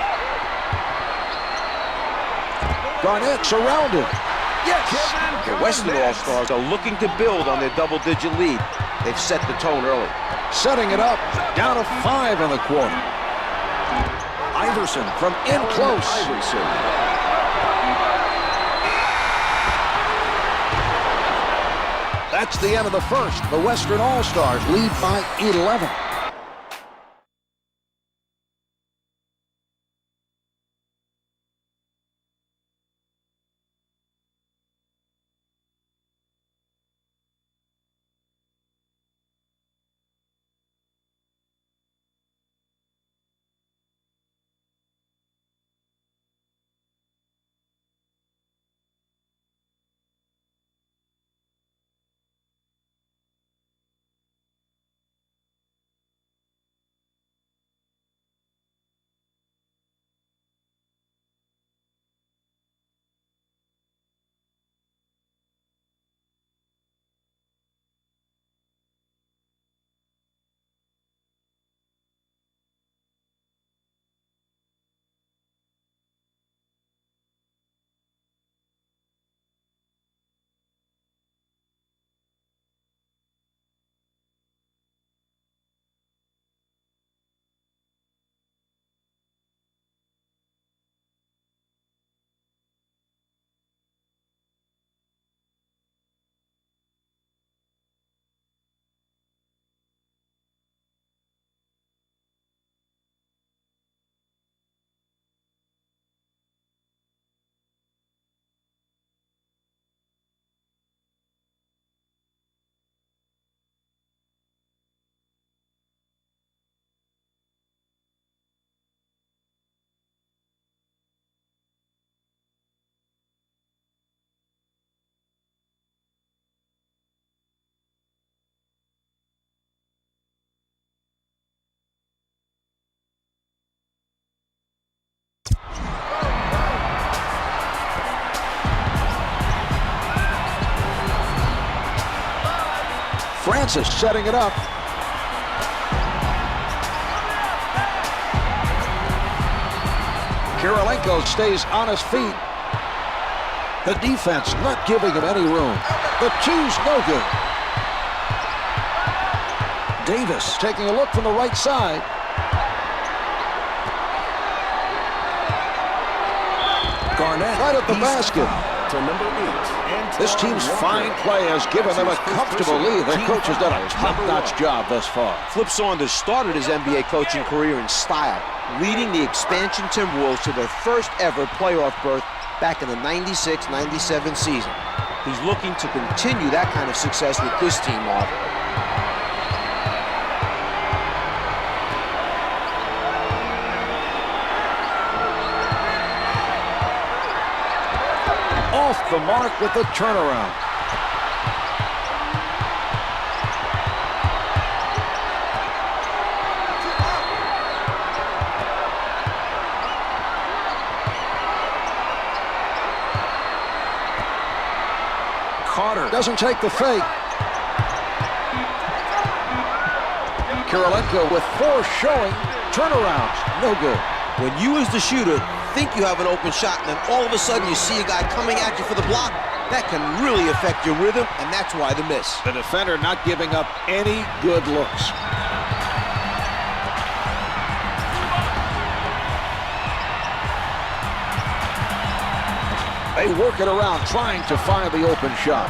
Garnett surrounded. Yes! The Western All-Stars are looking to build on their double-digit lead. They've set the tone early. Setting it up, down to 5 in the quarter. Iverson from in close. That's the end of the first. The Western All-Stars lead by 11. Francis setting it up. Kirilenko stays on his feet. The defense not giving him any room. The two's no good. Davis taking a look from the right side. Garnett right at the basket. To number 8. This team's fine play has given them a comfortable lead. Their coach has done a top-notch job thus far. Flip Saunders started his NBA coaching career in style, leading the expansion Timberwolves to their first ever playoff berth back in the 96-97 season. He's looking to continue that kind of success with this team, Mark. Off the mark with the turnaround. Carter doesn't take the fake. Kirilenko with force showing. Turnarounds, no good. When you as the shooter think you have an open shot, and then all of a sudden you see a guy coming at you for the block, that can really affect your rhythm, and that's why the miss. The defender not giving up any good looks. They work it around, trying to find the open shot.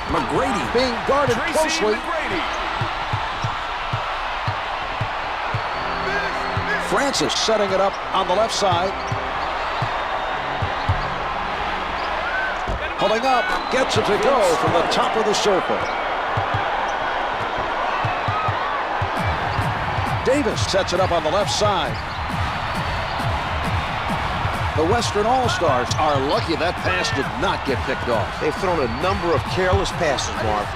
McGrady being guarded closely. Francis setting it up on the left side. Pulling up, gets it to go from the top of the circle. Davis sets it up on the left side. The Western All-Stars are lucky that pass did not get picked off. They've thrown a number of careless passes, Mark.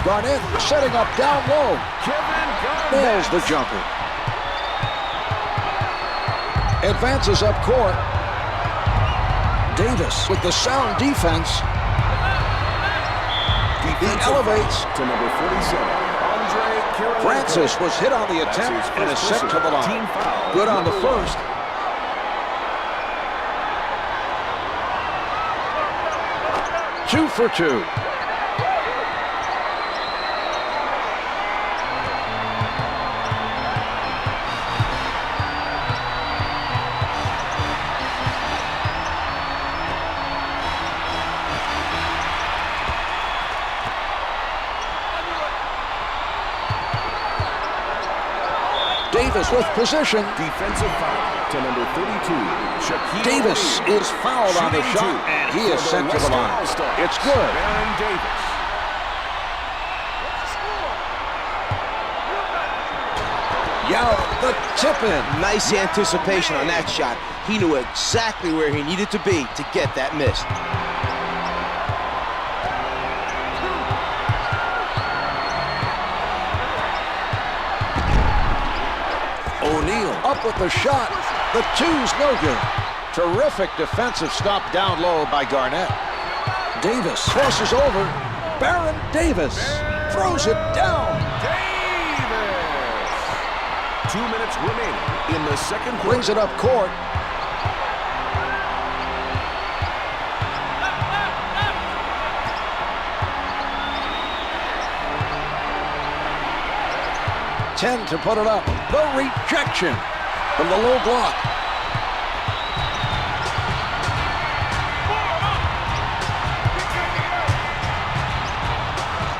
Garnett setting up down low. Nails the jumper. Advances up court. Davis with the sound defense. He elevates to number 47. Francis was hit on the attempt and is sent to the line. Good on the first. Two for two. Davis with position. Defensive foul to number 32. Davis is fouled on the shot, and he is sent to the line. It's good. Davis. Yeah, the tip-in. Nice anticipation on that shot. He knew exactly where he needed to be to get that miss. O'Neal up with the shot. The two's no good. Terrific defensive stop down low by Garnett. Davis crosses over. Baron Davis throws it down. Davis. 2 minutes remaining in the second quarter. Brings it up court. Ten to put it up. The rejection from the low block.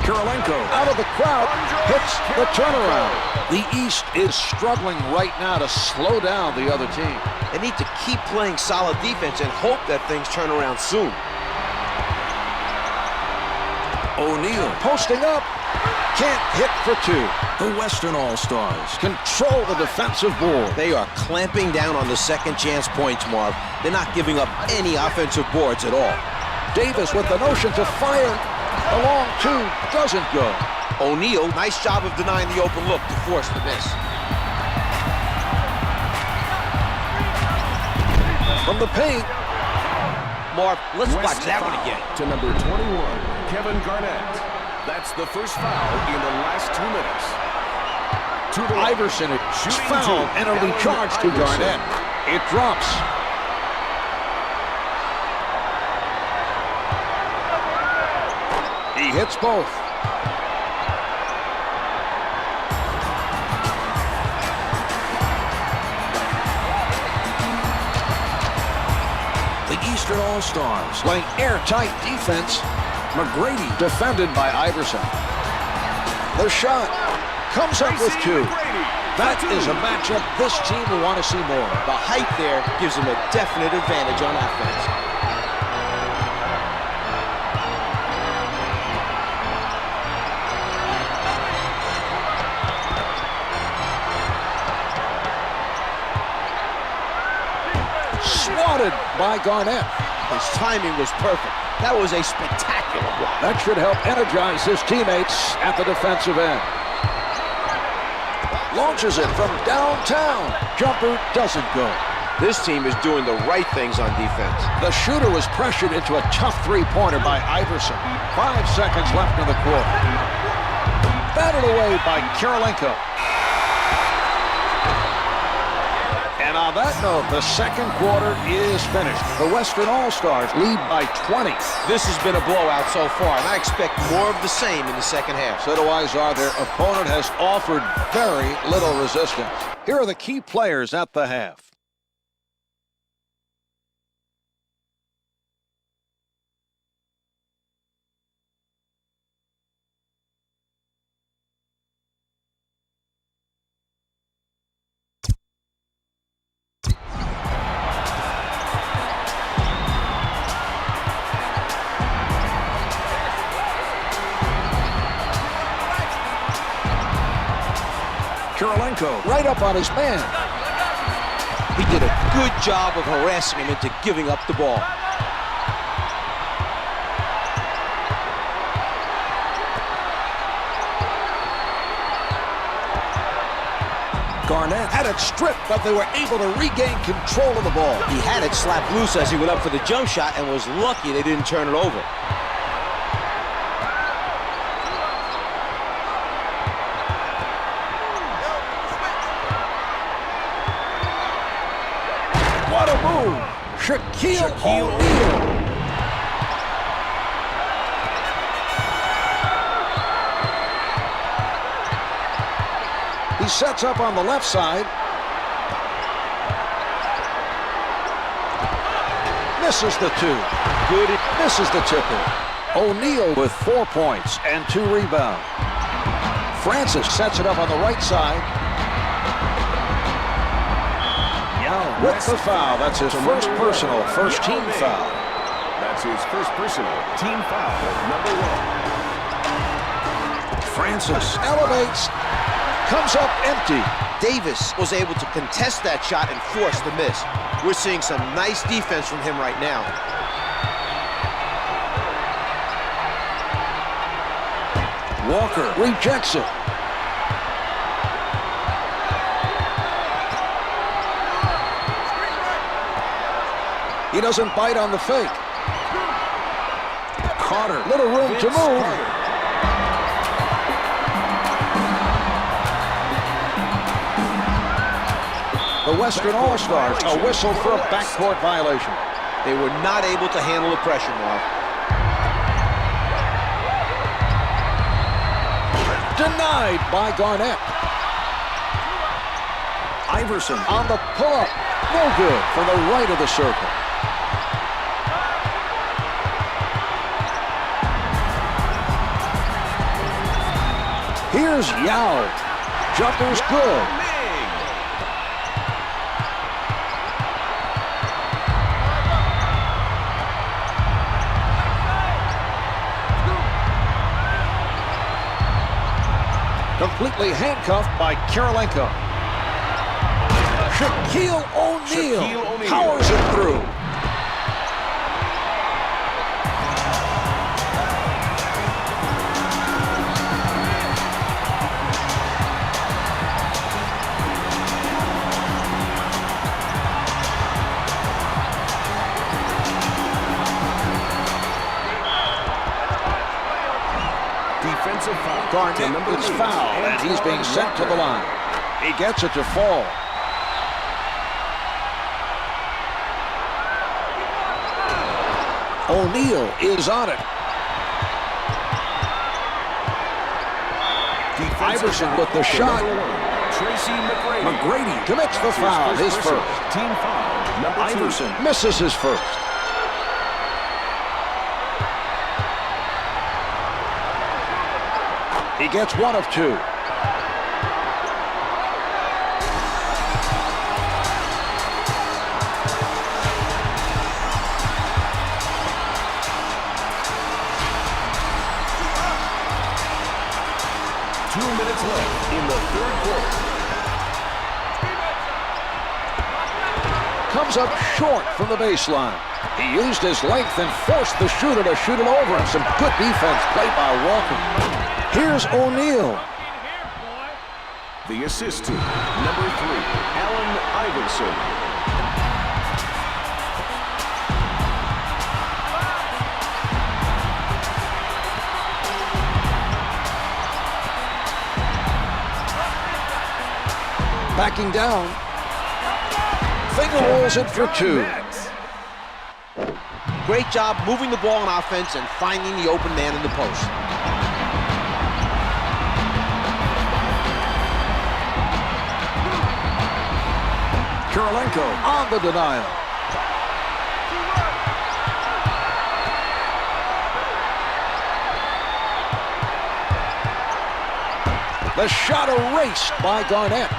Kirilenko out of the crowd hits the turnaround. The East is struggling right now to slow down the other team. They need to keep playing solid defense and hope that things turn around soon. O'Neal posting up. Can't hit for two. The Western All-Stars control the defensive board. They are clamping down on the second chance points, Marv. They're not giving up any offensive boards at all. Davis with the notion to fire. A long two doesn't go. O'Neal, nice job of denying the open look to force the miss. From the paint. Marv, let's watch that one again. To number 21, Kevin Garnett. That's the first foul in the last 2 minutes. Iverson is fouled and it'll be charged to Garnett. It drops. He hits both. The Eastern All-Stars playing airtight defense. McGrady defended by Iverson. The shot comes up with two. That is a matchup this team will want to see more. The height there gives him a definite advantage on offense. Swatted by Garnett. His timing was perfect. That was a spectacular block. That should help energize his teammates at the defensive end. Launches it from downtown. Jumper doesn't go. This team is doing the right things on defense. The shooter was pressured into a tough three-pointer by Iverson. 5 seconds left in the quarter. Batted away by Kirilenko. And on that note, the second quarter is finished. The Western All-Stars lead by 20. This has been a blowout so far, and I expect more of the same in the second half. So do I, Czar. Their opponent has offered very little resistance. Here are the key players at the half. Kirilenko right up on his man. He did a good job of harassing him into giving up the ball. Garnett had it stripped, but they were able to regain control of the ball. He had it slapped loose as he went up for the jump shot and was lucky they didn't turn it over. What a move! Shaquille O'Neal. He sets up on the left side. Misses the two. Good. Misses the tipper. O'Neal with 4 points and 2 rebounds. Francis sets it up on the right side. Young with the foul. That's his first personal, first team foul. That's his first personal team foul, number 1. Francis elevates. Comes up empty. Davis was able to contest that shot and force the miss. We're seeing some nice defense from him right now. Walker rejects it. He doesn't bite on the fake. Carter, little room to move. The Western All-Stars, a whistle for a backcourt violation. They were not able to handle the pressure, Mark. Denied by Garnett. Iverson on the pull-up. No good from the right of the circle. Here's Yao. Jumper's good. Completely handcuffed by Kirilenko. Shaquille O'Neal powers it through. Defensive foul. Garnett is fouled, and he's being sent to the line. He gets it to fall. O'Neal is on it. Iverson with the shot. McGrady commits the foul, his first. Team foul, number 2. Iverson misses his first. He gets 1 of 2. Left in the third quarter. Comes up short from the baseline. He used his length and forced the shooter to shoot it over him. Some good defense played by Walker. Here's O'Neal. The assist to number 3, Allen Iverson. Backing down. Finger rolls it for 2. Great job moving the ball on offense and finding the open man in the post. Kirilenko on the denial. The shot erased by Garnett.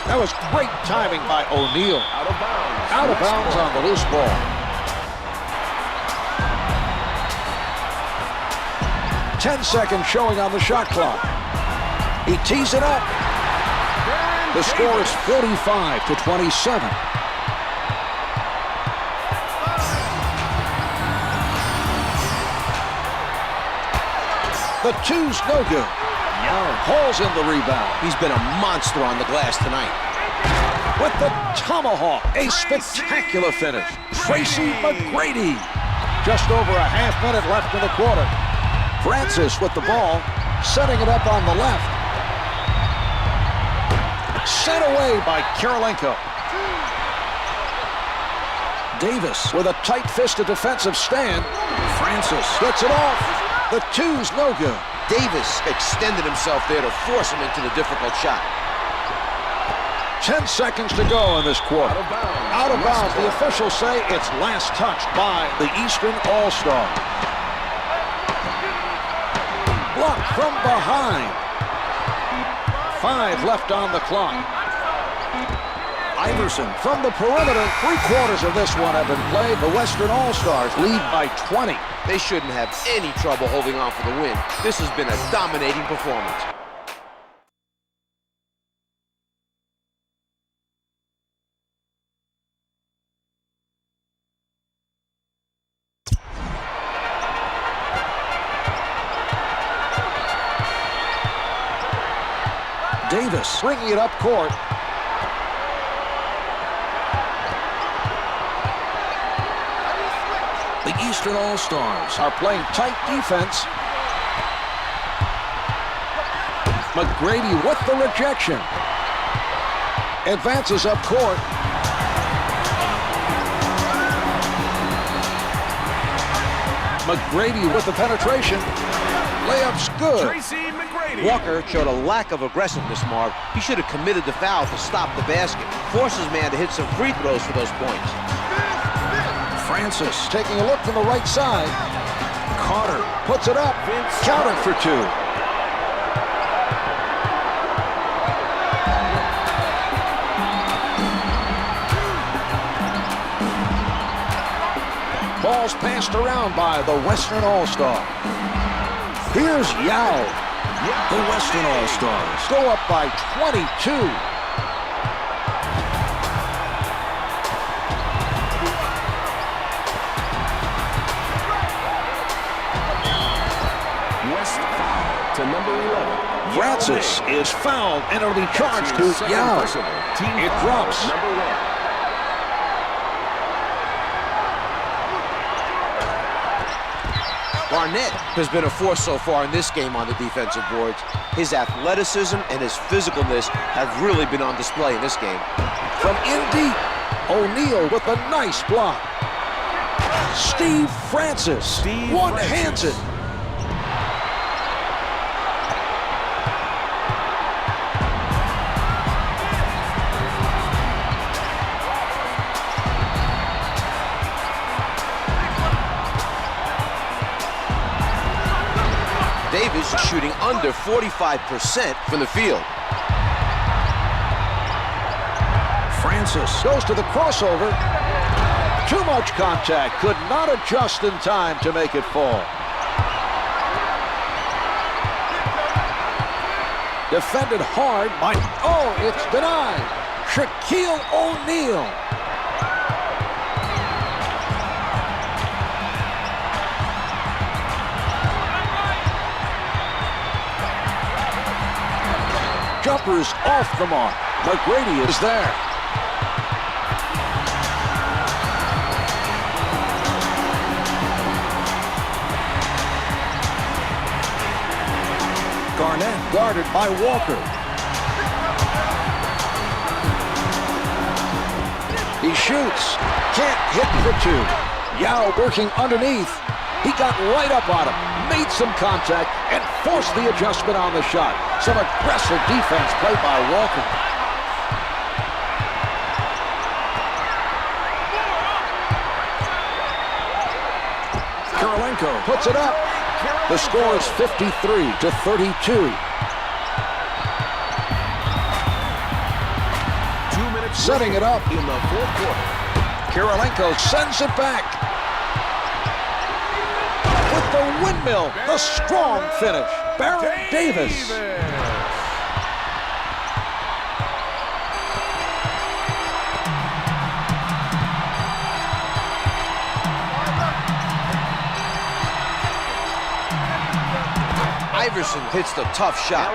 That was great timing by O'Neal. Out of bounds on the loose ball. Ten seconds showing on the shot clock. He tees it up. The score is 45-27. The two's no good. Young hauls in the rebound. He's been a monster on the glass tonight. With the tomahawk, a spectacular finish. Tracy McGrady. Just over a half minute left in the quarter. Francis with the ball, setting it up on the left. Sent away by Kirilenko. Davis with a tight-fisted defensive stand. Francis gets it off. The two's no good. Davis extended himself there to force him into the difficult shot. 10 seconds to go in this quarter. Out of bounds. The officials say it's last touched by the Eastern All-Star. Blocked from behind. 5 left on the clock. Iverson from the perimeter. 3/4 of this one have been played. The Western All-Stars lead by 20. They shouldn't have any trouble holding on for the win. This has been a dominating performance. Davis bringing it up court. The Eastern All-Stars are playing tight defense. McGrady with the rejection. Advances up court. McGrady with the penetration. Layup's good. Walker showed a lack of aggressiveness, Marv. He should have committed the foul to stop the basket. Force his man to hit some free throws for those points. Francis taking a look from the right side. Carter puts it up. Counted for 2. Ball's passed around by the Western All-Star. Here's Yao. The Western All-Stars go up by 22. To number 11. Francis is fouled and it'll be charged to Yao. It drops. Number 1. Garnett has been a force so far in this game on the defensive boards. His athleticism and his physicalness have really been on display in this game. From in deep, O'Neal with a nice block. Steve Francis one-hands it. Davis is shooting under 45% from the field. Francis goes to the crossover. Too much contact. Could not adjust in time to make it fall. Defended hard by... Oh, it's denied. Shaquille O'Neal. Jumpers off the mark. McGrady is there. Garnett guarded by Walker. He shoots. Can't hit for two. Yao working underneath. He got right up on him, made some contact, and forced the adjustment on the shot. Some aggressive defense played by Walker. Kirilenko puts it up. The score is 53-32. 2 minutes Setting it up. in the fourth quarter. Kirilenko sends it back. With the windmill, the strong finish. Baron Davis. Iverson hits the tough shot.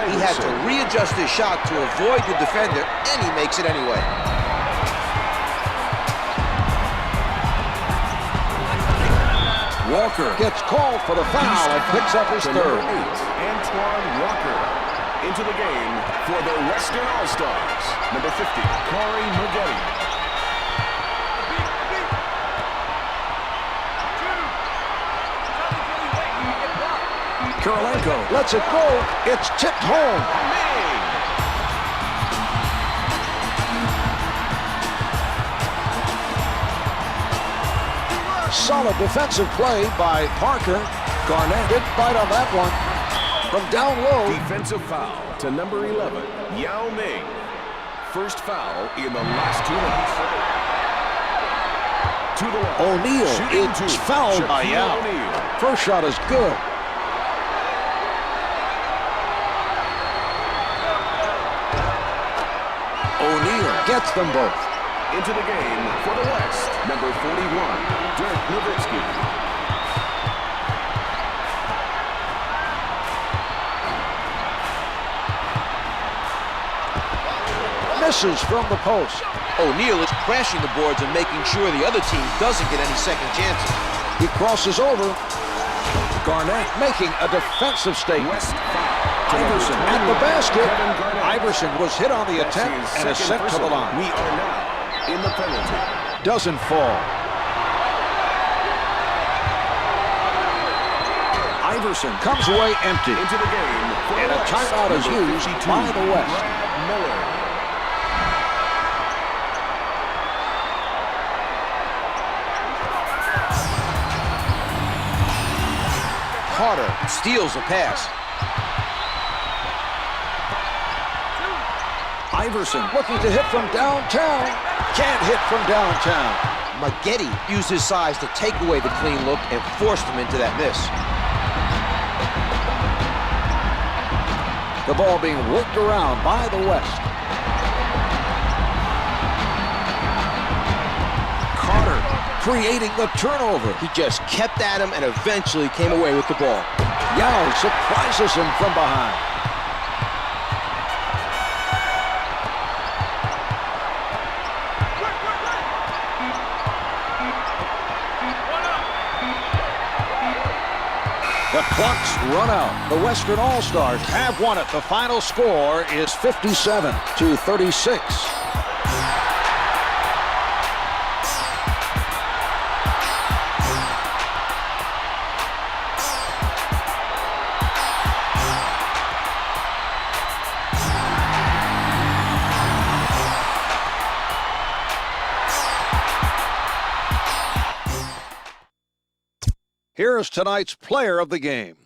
He had to readjust his shot to avoid the defender, and he makes it anyway. Walker gets called for the foul and picks up his third. Antoine Walker into the game for the Western All-Stars. Number 50, Corey Marhq. Kirilenko lets it go. It's tipped home. Solid defensive play by Parker. Garnett didn't bite on that one. From down low. Defensive foul to number 11, Yao Ming. First foul in the last 2 minutes. To the line. O'Neal is fouled by Yao. First shot is good. O'Neal gets them both. Into the game for the West, number 41, Dirk Nowitzki. Misses from the post. O'Neal is crashing the boards and making sure the other team doesn't get any second chances. He crosses over. Garnett making a defensive statement. West foul. Iverson at the basket. Iverson was hit on the attempt and is sent to the line. We are now in the penalty. Doesn't fall. Iverson comes away empty. Into the game for And the a West, timeout is number used 52, by the West. Brad Miller. Carter steals a pass. Iverson looking to hit from downtown. Can't hit from downtown. McGrady used his size to take away the clean look and forced him into that miss. The ball being worked around by the West. Carter creating the turnover. He just kept at him and eventually came away with the ball. Yao surprises him from behind. The clock's run out. The Western All-Stars have won it. The final score is 57-36. Here is tonight's player of the game.